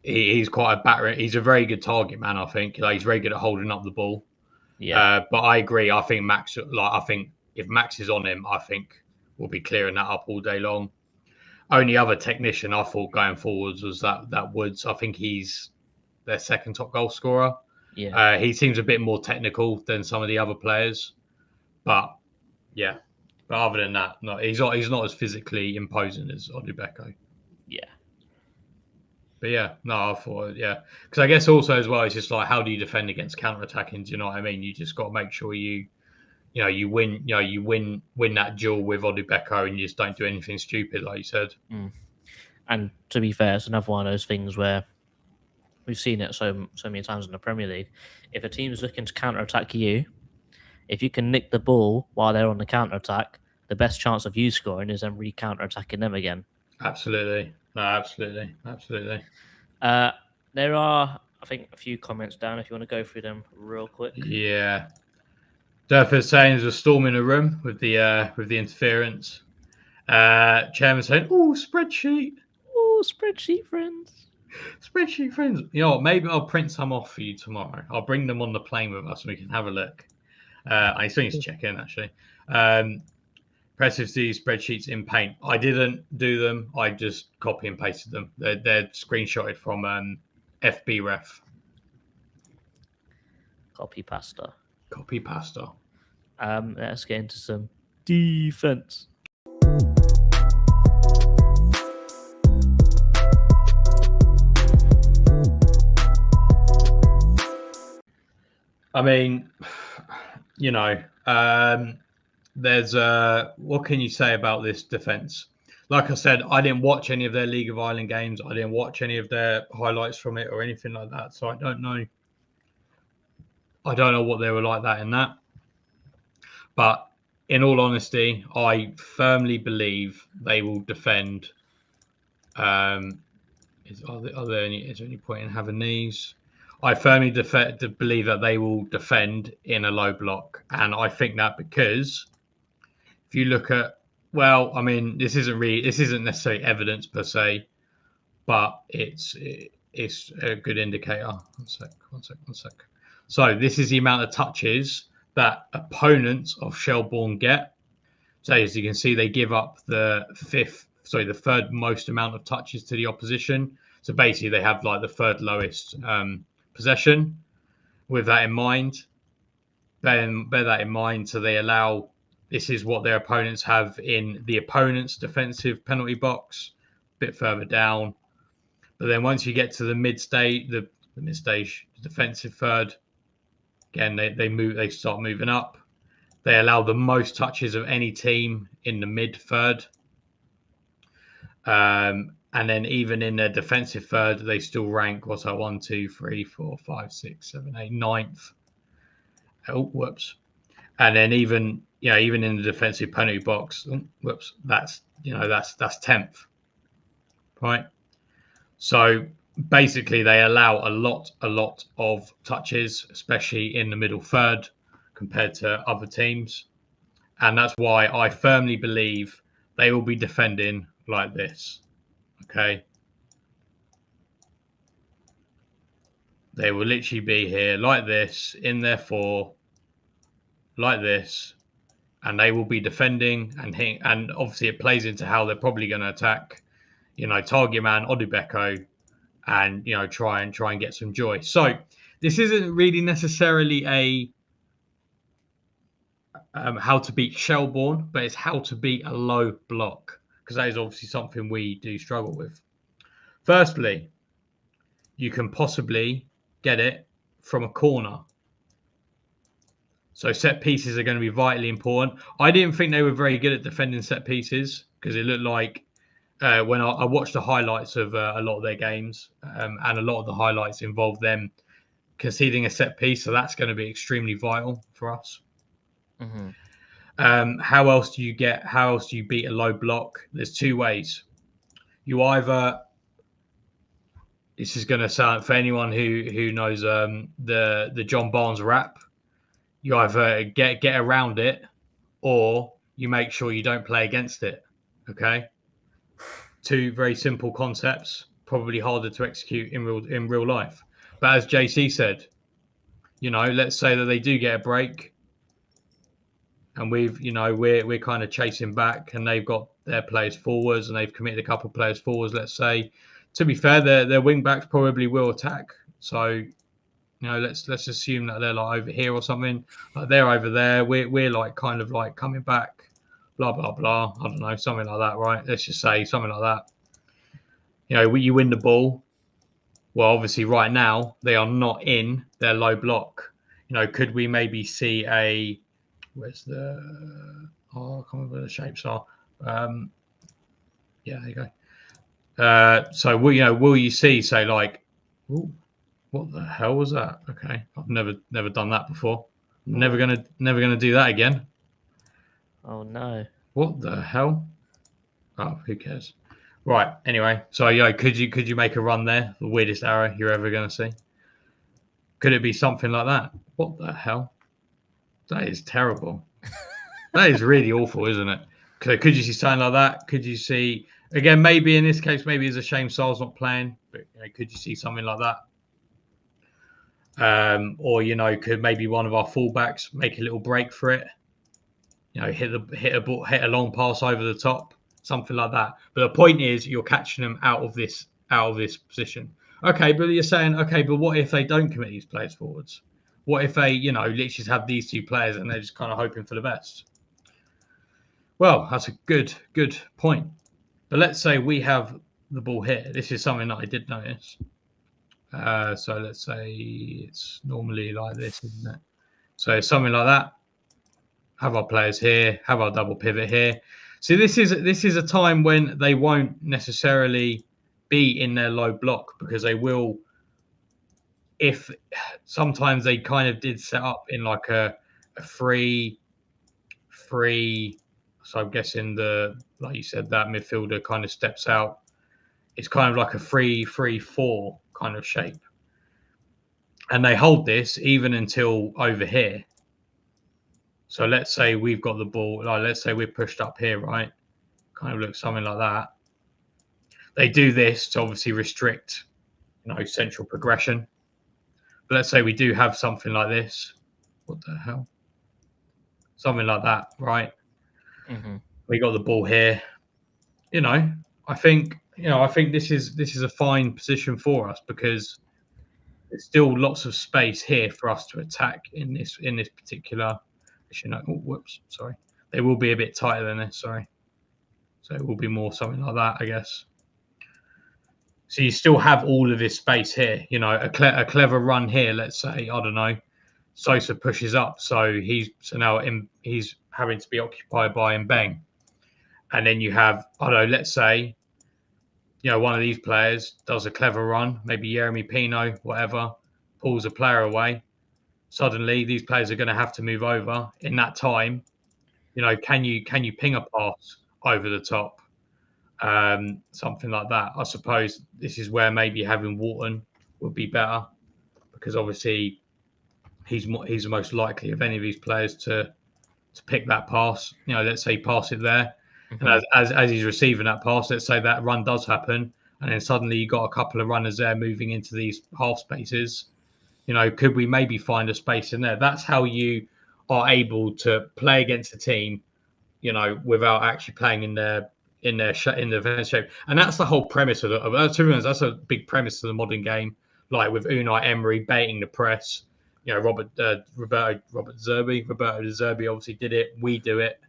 He's quite a batter. He's a very good target man. I think he's very good at holding up the ball. Yeah, but I agree. I think Max. I think if Max is on him, I think we'll be clearing that up all day long. Only other technician I thought going forwards was that Woods. I think he's their second top goal scorer. Yeah. He seems a bit more technical than some of the other players, but yeah. But other than that, no, he's not as physically imposing as Odubeko. Yeah. But yeah, no, I thought, yeah. Because I guess also as well, it's just like, how do you defend against counter-attacking? Do you know what I mean? You just got to make sure you win that duel with Odubeko and you just don't do anything stupid, like you said. And to be fair, it's another one of those things where we've seen it so many times in the Premier League. If a team is looking to counter-attack you, if you can nick the ball while they're on the counter-attack, the best chance of you scoring is them re-counter-attacking them again. Absolutely. No, absolutely. There are, I think, a few comments down if you want to go through them real quick. Yeah. Durford's saying there's a storm in the room with the interference. Chairman saying, "Oh, spreadsheet. Oh, spreadsheet friends. Spreadsheet friends. You know what? Maybe I'll print some off for you tomorrow. I'll bring them on the plane with us and we can have a look. I still need to check in, actually. Impressive to see spreadsheets in Paint. I didn't do them. I just copy and pasted them. They're screenshotted from FB Ref. Copy pasta. Let's get into some defense. I mean, there's what can you say about this defense? like I said, I didn't watch any of their League of Ireland games. I didn't watch any of their highlights from it or anything like that. So I don't know. I don't know what they were like that in that. But in all honesty, I firmly believe they will defend. Is there any point in having these? I firmly believe that they will defend in a low block, and I think that because if you look at, well, I mean, this isn't necessarily evidence per se, but it's a good indicator. One sec. So this is the amount of touches that opponents of Shelbourne get. So as you can see, they give up the third most amount of touches to the opposition. So basically, they have like the third lowest possession. With that in mind, bear that in mind. So they allow. This is what their opponents have in the opponent's defensive penalty box, a bit further down. But then once you get to the mid-stage, the defensive third, again they start moving up. They allow the most touches of any team in the mid third. And then even in their defensive third, they still rank 1, 2, 3, 4, 5, 6, 7, 8, 9th. Oh, whoops. And then even in the defensive penalty box, that's 10th. Right. So basically they allow a lot of touches, especially in the middle third compared to other teams. And that's why I firmly believe they will be defending like this. Okay. They will literally be here like this, in their 4, like this, and they will be defending and hitting. And obviously it plays into how they're probably going to attack, target man, Odubeko, and, try and get some joy. So this isn't really necessarily a how to beat Shelbourne, but it's how to beat a low block, because that is obviously something we do struggle with. Firstly, you can possibly get it from a corner. So set pieces are going to be vitally important. I didn't think they were very good at defending set pieces, because it looked like when I watched the highlights of a lot of their games, and a lot of the highlights involved them conceding a set piece. So that's going to be extremely vital for us. Mm-hmm. How else do you beat a low block? There's 2 ways. You either, this is going to sound, for anyone who knows the John Barnes rap, you either get around it, or you make sure you don't play against it. Okay, 2 very simple concepts, probably harder to execute in real life. But as JC said, let's say that they do get a break, and we're kind of chasing back, and they've got their players forwards, and they've committed a couple of players forwards. Let's say, to be fair, their wing backs probably will attack. So, let's assume that they're like over here or something. Like they're over there. We're like kind of like coming back. Blah blah blah. I don't know, something like that, right? Let's just say something like that. You win the ball. Well, obviously, right now they are not in their low block. Could we maybe see a? Where's the? Oh, I can't remember where the shapes are. Yeah, there you go. So will you see? Say like, ooh, what the hell was that? Okay, I've never done that before. I'm never gonna do that again. Oh no! What the hell? Oh, who cares? Right. Anyway, so could you make a run there? The weirdest arrow you're ever gonna see. Could it be something like that? What the hell? That is terrible. That is really awful, isn't it? Could you see something like that? Could you see, again, maybe in this case, maybe it's a shame Sal's not playing, but could you see something like that? Or could maybe one of our fullbacks make a little break for it? Hit a long pass over the top, something like that. But the point is, you're catching them out of this position. Okay, but you're saying, okay, but what if they don't commit these players forwards? What if they, literally just have these 2 players and they're just kind of hoping for the best? Well, that's a good point. But let's say we have the ball here. This is something that I did notice. So let's say it's normally like this, isn't it? So something like that. Have our players here, have our double pivot here. So this is a time when they won't necessarily be in their low block, because they will, if sometimes they kind of did set up in like a free, so I'm guessing like you said, that midfielder kind of steps out. It's kind of like a 3-3-4 kind of shape. And they hold this even until over here. So let's say we've got the ball, like let's say we're pushed up here, right? Kind of looks something like that. They do this to obviously restrict, central progression. But let's say we do have something like this. What the hell? Something like that, right? Mm-hmm. We got the ball here. I think this is a fine position for us, because there's still lots of space here for us to attack in this particular. Whoops, sorry. They will be a bit tighter than this, sorry. So it will be more something like that, I guess. So you still have all of this space here. A clever run here. Let's say, I don't know, Sosa pushes up, so now he's having to be occupied by Mbeng, and then you have, I don't know, let's say, one of these players does a clever run, maybe Jeremy Pino, whatever, pulls a player away. Suddenly, these players are going to have to move over. In that time, can you ping a pass over the top? Something like that. I suppose this is where maybe having Wharton would be better, because obviously he's the most likely of any of these players to pick that pass. Let's say pass it there, Mm-hmm. and as he's receiving that pass, let's say that run does happen, and then suddenly you got a couple of runners there moving into these half spaces. Could we maybe find a space in there? That's how you are able to play against a team, without actually playing in their defense shape. And that's the whole premise of that's a big premise of the modern game. Like with Unai Emery baiting the press, Roberto De Zerbi obviously did it. We do it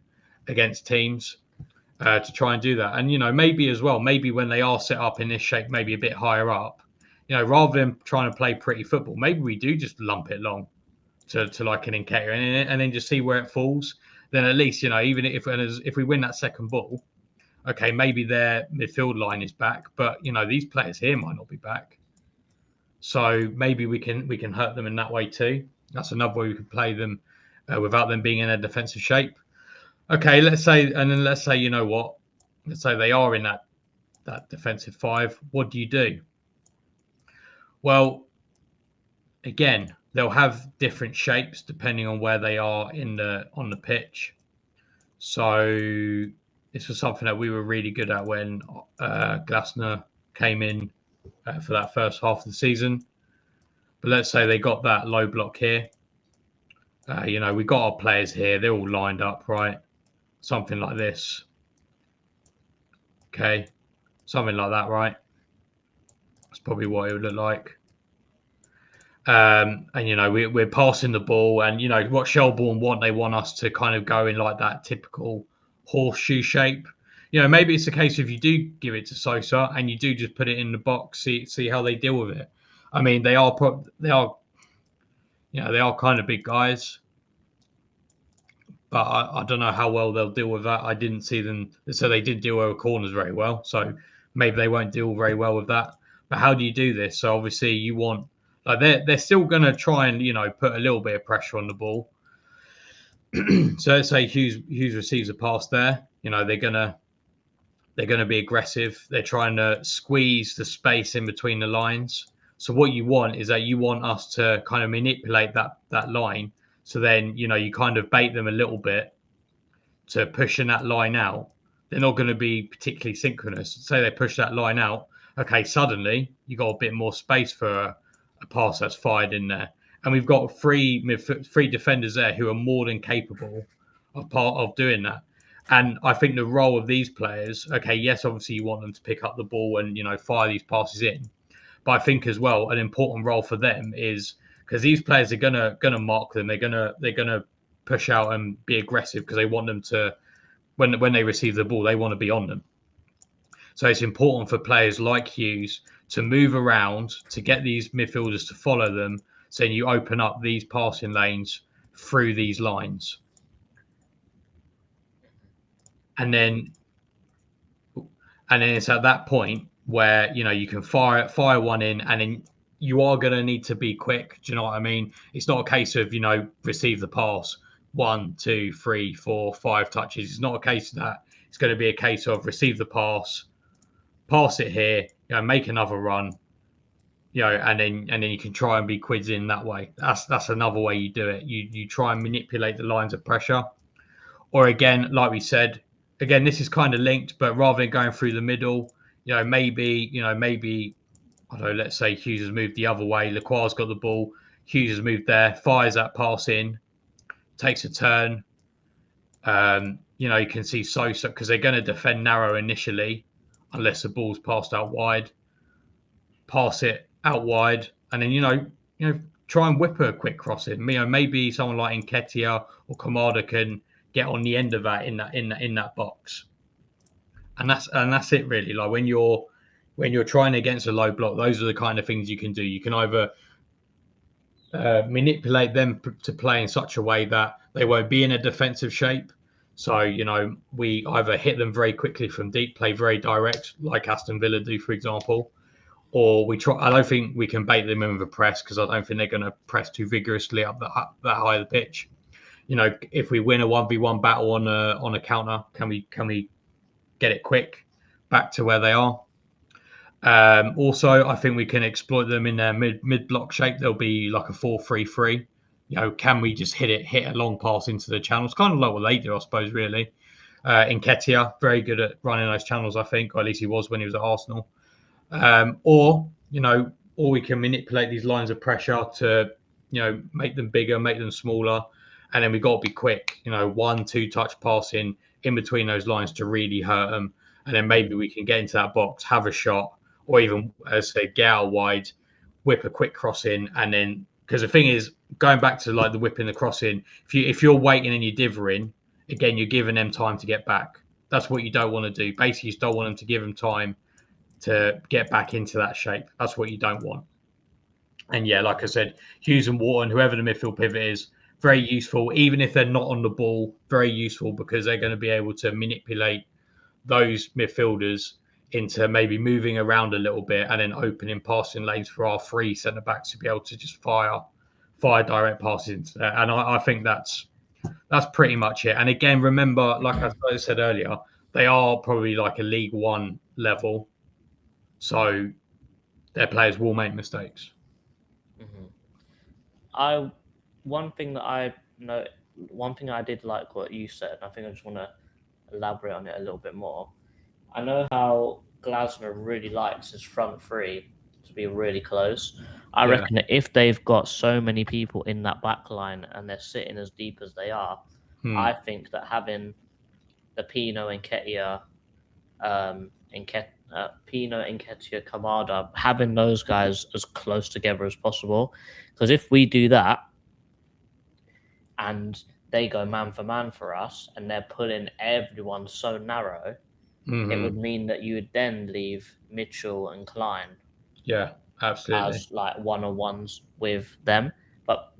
against teams to try and do that. And maybe as well, maybe when they are set up in this shape, maybe a bit higher up, rather than trying to play pretty football, maybe we do just lump it long to like an Nketiah and then just see where it falls. Then at least, even if we win that second ball, okay, maybe their midfield line is back, but these players here might not be back. So maybe we can hurt them in that way too. That's another way we could play them without them being in a defensive shape. Okay, let's say let's say they are in that defensive five. What do you do? Well, again, they'll have different shapes depending on where they are on the pitch. So this was something that we were really good at when Glasner came in for that first half of the season. But let's say they got that low block here. We got our players here. They're all lined up, right? Something like this. Okay. Something like that, right? That's probably what it would look like. And we're passing the ball, and what Shelbourne want, they want us to kind of go in like that typical horseshoe shape. Maybe it's a case if you do give it to Sosa and you do just put it in the box, see how they deal with it. I mean, they are kind of big guys, but I don't know how well they'll deal with that. I didn't see them, so they didn't deal with corners very well. So maybe they won't deal very well with that. But how do you do this? So obviously you want, like, they're still going to try and put a little bit of pressure on the ball. So let's say Hughes receives a pass there. They're gonna be aggressive. They're trying to squeeze the space in between the lines. So what you want is that you want us to kind of manipulate that line. So then you kind of bait them a little bit to pushing that line out. They're not going to be particularly synchronous. Say they push that line out. Okay, suddenly you got a bit more space for a pass that's fired in there. And we've got three defenders there who are more than capable of doing that. And I think the role of these players, okay, yes, obviously you want them to pick up the ball and fire these passes in, but I think as well an important role for them is, because these players are gonna mark them, they're gonna push out and be aggressive because they want them to, when they receive the ball, they want to be on them. So it's important for players like Hughes to move around to get these midfielders to follow them. So you open up these passing lanes through these lines. and then it's at that point where you can fire one in, and then you are going to need to be quick. Do you know what I mean? It's not a case of receive the pass 1, 2, 3, 4, 5 touches. It's not a case of that. It's going to be a case of receive the pass it here, make another run, and then you can try and be quids in that way. That's another way you do it. You try and manipulate the lines of pressure, or again, like we said, again this is kind of linked, but rather than going through the middle, maybe I don't know. Let's say Hughes has moved the other way. Lacroix's got the ball. Hughes has moved there, fires that pass in, takes a turn. You can see Sosa, because they're going to defend narrow initially, unless the ball's passed out wide. Pass it out wide, and then try and whip a quick cross in. Maybe someone like Nketiah or Kamada can get on the end of that in that box, and that's it really. Like when you're trying against a low block, those are the kind of things you can do. You can either manipulate them to play in such a way that they won't be in a defensive shape. So, we either hit them very quickly from deep, play very direct, like Aston Villa do, for example, or we try. I don't think we can bait them in with a press, because I don't think they're going to press too vigorously up that high of the pitch. If we win a 1v1 battle on a counter, can we get it quick back to where they are? Also, I think we can exploit them in their mid block shape. There'll be like a 4-3-3. Can we just hit a long pass into the channels? Kind of like what they do, I suppose, really. Nketiah, very good at running those channels, I think, or at least he was when he was at Arsenal. Or we can manipulate these lines of pressure to, make them bigger, make them smaller. And then we've got to be quick, 1-2 touch passing in between those lines to really hurt them. And then maybe we can get into that box, have a shot, or even, as I say, get out wide, whip a quick cross in, and then, because the thing is, going back to like the whipping the cross in, if you're waiting and you're divering, again, you're giving them time to get back. That's what you don't want to do. Basically, you just don't want them to give them time to get back into that shape. That's what you don't want. And yeah, like I said, Hughes and Wharton, whoever the midfield pivot is, very useful. Even if they're not on the ball, very useful, because they're going to be able to manipulate those midfielders into maybe moving around a little bit and then opening passing lanes for our 3 centre backs to be able to just fire direct passes into there. And I think that's pretty much it. And again, remember, like I said earlier, they are probably like a League One level, so their players will make mistakes. Mm-hmm. One thing I did like what you said, and I think I just want to elaborate on it a little bit more. I know how Glasner really likes his front three to be really close. I reckon that if they've got so many people in that back line and they're sitting as deep as they are, I think that having the Pino, Nketiah, Kamada, having those guys as close together as possible. Because if we do that and they go man for man for us and they're pulling everyone so narrow, it would mean that you would then leave Mitchell and Klein absolutely as like one-on-ones with them. But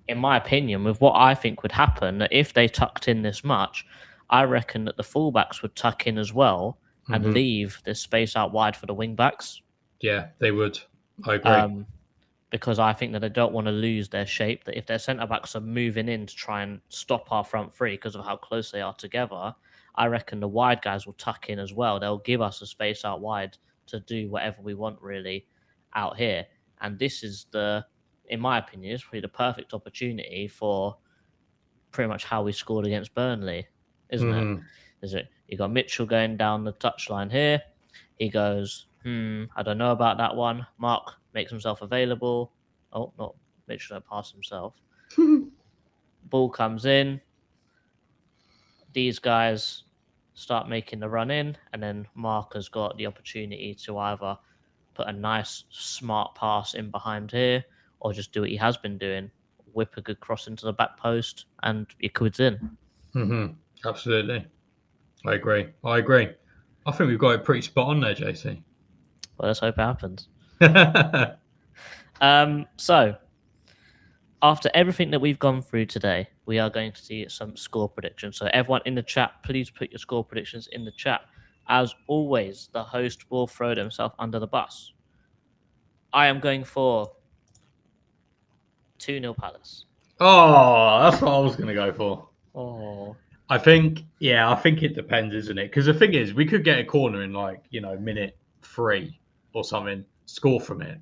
in my opinion, with what I think would happen, that if they tucked in this much, I reckon that the fullbacks would tuck in as well and leave this space out wide for the wing-backs. Yeah, they would. I agree. Because I think that they don't want to lose their shape, that if their centre-backs are moving in to try and stop our front three because of how close they are together, I reckon the wide guys will tuck in as well. They'll give us a space out wide to do whatever we want, really, out here. And this is in my opinion, it's probably the perfect opportunity for pretty much how we scored against Burnley, isn't it? Is it? You got Mitchell going down the touchline here. He goes, I don't know about that one. Mark makes himself available. Oh, not Mitchell, don't pass himself. Ball comes in. These guys start making the run in, and then Mark has got the opportunity to either put a nice, smart pass in behind here, or just do what he has been doing, whip a good cross into the back post, and your quid's in. Absolutely. I agree. I think we've got it pretty spot on there, JC. Well, let's hope it happens. So, after everything that we've gone through today, we are going to see some score predictions. So everyone in the chat, please put your score predictions in the chat. As always, the host will throw himself under the bus. I am going for 2-0 Palace. Oh, that's what I was going to go for. Oh, I think it depends, isn't it? Because the thing is, we could get a corner in minute 3 or something, score from it,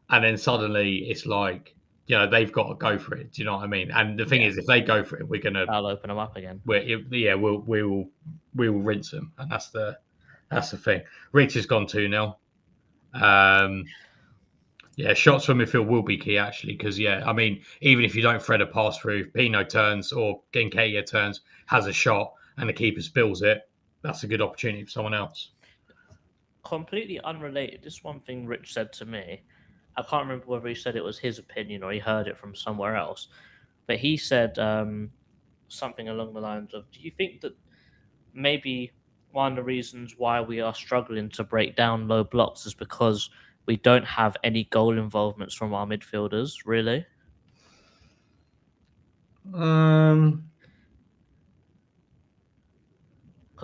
and then suddenly it's like, they've got to go for it. Do you know what I mean? And the thing is, if they go for it, we're gonna, I'll open them up again. we will rinse them, and that's the thing. Rich has gone 2-0. Shots from midfield will be key actually, because even if you don't thread a pass through, Pino turns or Genkeya turns, has a shot, and the keeper spills it, that's a good opportunity for someone else. Completely unrelated. This one thing Rich said to me, I can't remember whether he said it was his opinion or he heard it from somewhere else, but he said something along the lines of, do you think that maybe one of the reasons why we are struggling to break down low blocks is because we don't have any goal involvements from our midfielders, really? Because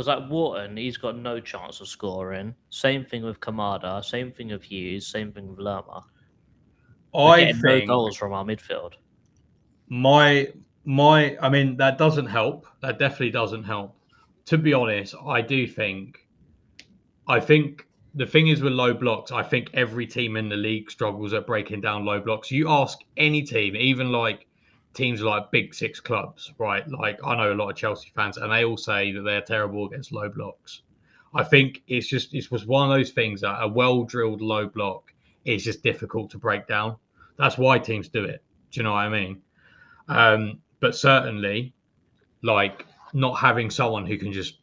like Wharton, he's got no chance of scoring. Same thing with Kamada. Same thing with Hughes. Same thing with Lerma. We're getting no goals from our midfield. That doesn't help. That definitely doesn't help. To be honest, I think the thing is with low blocks, I think every team in the league struggles at breaking down low blocks. You ask any team, even like teams like big six clubs, right? Like I know a lot of Chelsea fans, and they all say that they're terrible against low blocks. I think it was one of those things that a well drilled low block is just difficult to break down. That's why teams do it. Do you know what I mean? But certainly, like not having someone who can just,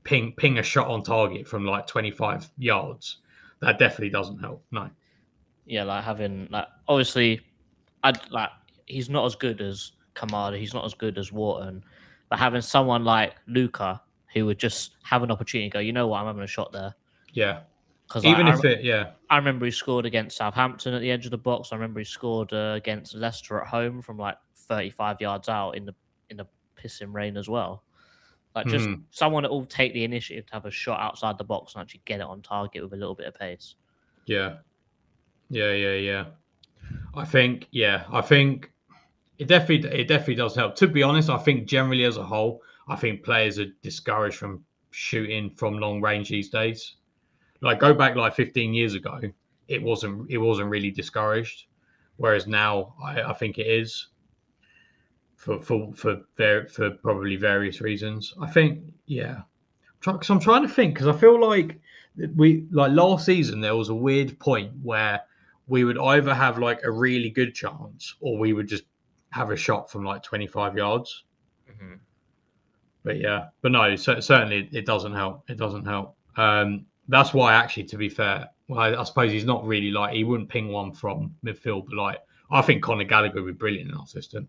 ping a shot on target from like 25 yards, that definitely doesn't help. No. Yeah, like having obviously, he's not as good as Kamada. He's not as good as Wharton, but having someone like Luca who would just have an opportunity to go, you know what, I'm having a shot there. Yeah. Because I remember he scored against Southampton at the edge of the box. I remember he scored against Leicester at home from like 35 yards out in the pissing rain as well. Like just someone that will take the initiative to have a shot outside the box and actually get it on target with a little bit of pace. Yeah. I think it definitely does help. To be honest, I think generally as a whole, I think players are discouraged from shooting from long range these days. Like go back like 15 years ago, it wasn't really discouraged, whereas now I think it is for probably various reasons. I think because I'm trying to think, because I feel like last season there was a weird point where we would either have like a really good chance or we would just have a shot from like 25 yards. Mm-hmm. But no, certainly it doesn't help. It doesn't help. That's why actually, to be fair, I suppose he's not really like, he wouldn't ping one from midfield, but like I think Conor Gallagher would be brilliant in our system.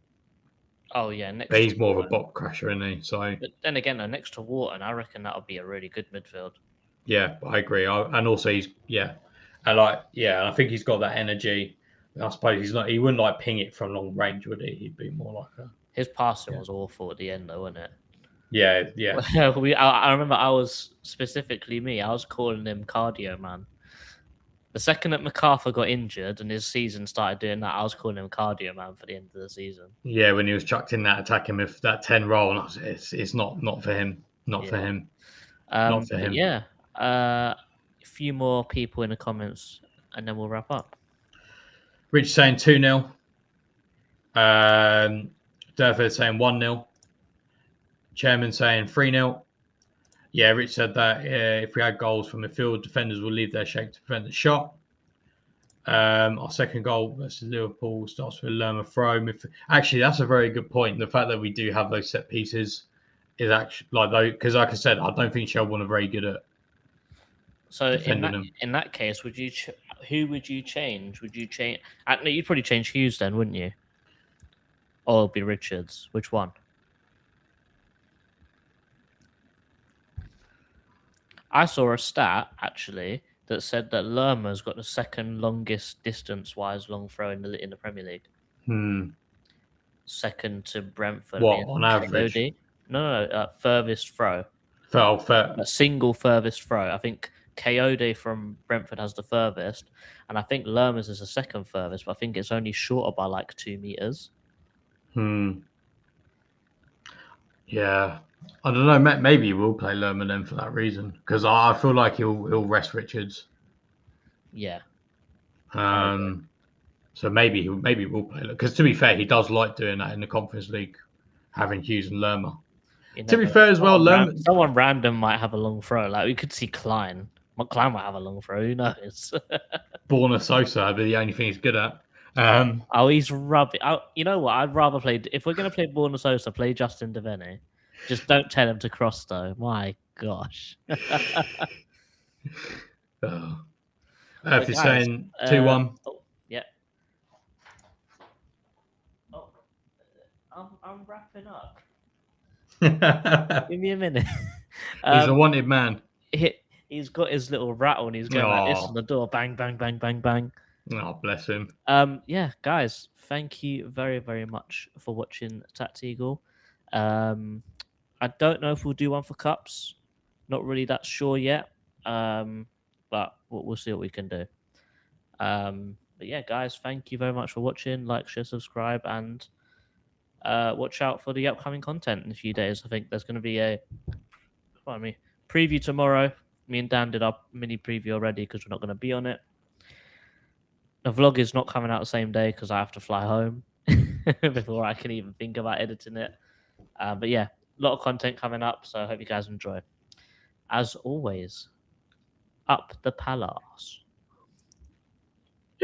Oh yeah, but he's more of a box crasher, isn't he? So, but then again, next to Wharton, I reckon that would be a really good midfield. Yeah, I agree. And also he's I think he's got that energy. I suppose he wouldn't like ping it from long range, would he? He'd be more like his passing was awful at the end, though, wasn't it? Yeah. I remember I was calling him Cardio Man. The second that MacArthur got injured and his season started doing that, I was calling him Cardio Man for the end of the season. Yeah, when he was chucked in that attacking with that 10 role, and it's not for him. Not for him. Not for him. Yeah. A few more people in the comments, and then we'll wrap up. Rich saying 2-0. Durford saying 1-0. Chairman saying 3-0. Yeah, Rich said that if we had goals from midfield, defenders will leave their shape to prevent the shot. Our second goal versus Liverpool starts with a Lerma throw. Actually, that's a very good point. The fact that we do have those set pieces is actually because, like I said, I don't think Shelbourne are very good at. So in that case, who would you change? Would you change? No, you'd probably change Hughes then, wouldn't you? Or it'd be Richards. Which one? I saw a stat actually that said that Lerma's got the second longest distance-wise long throw in the Premier League. second to Brentford. What, being on average? KOD. No, furthest throw. Fell fair. A single furthest throw. I think KOD from Brentford has the furthest, and I think Lerma's is the second furthest, but I think it's only shorter by like 2 meters. Yeah. I don't know. Maybe he will play Lerma then for that reason, because I feel like he'll rest Richards. Yeah. So maybe he will play. Because to be fair, he does like doing that in the Conference League, having Hughes and Lerma. To be fair as well, Lerma. Someone random might have a long throw. Like we could see Klein. Klein might have a long throw. Who knows? Borna Sosa would be the only thing he's good at. He's rubbish. You know what? I'd rather play. If we're going to play Borna Sosa, play Justin Devaney. Just don't tell him to cross, though. My gosh. If you're saying 2-1. Yeah. Oh, I'm wrapping up. Give me a minute. He's a wanted man. He's got his little rattle and he's going like this on the door. Bang, bang, bang, bang, bang. Oh, bless him. Yeah, guys, thank you very, very much for watching TACT-EAGLE. I don't know if we'll do one for cups. Not really that sure yet. But we'll see what we can do. But yeah, guys, thank you very much for watching. Like, share, subscribe, and watch out for the upcoming content in a few days. I think there's going to be a preview tomorrow. Me and Dan did our mini preview already because we're not going to be on it. The vlog is not coming out the same day because I have to fly home before I can even think about editing it. But yeah, a lot of content coming up, so I hope you guys enjoy. As always, up the Palace.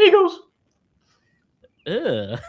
Eagles! Ugh.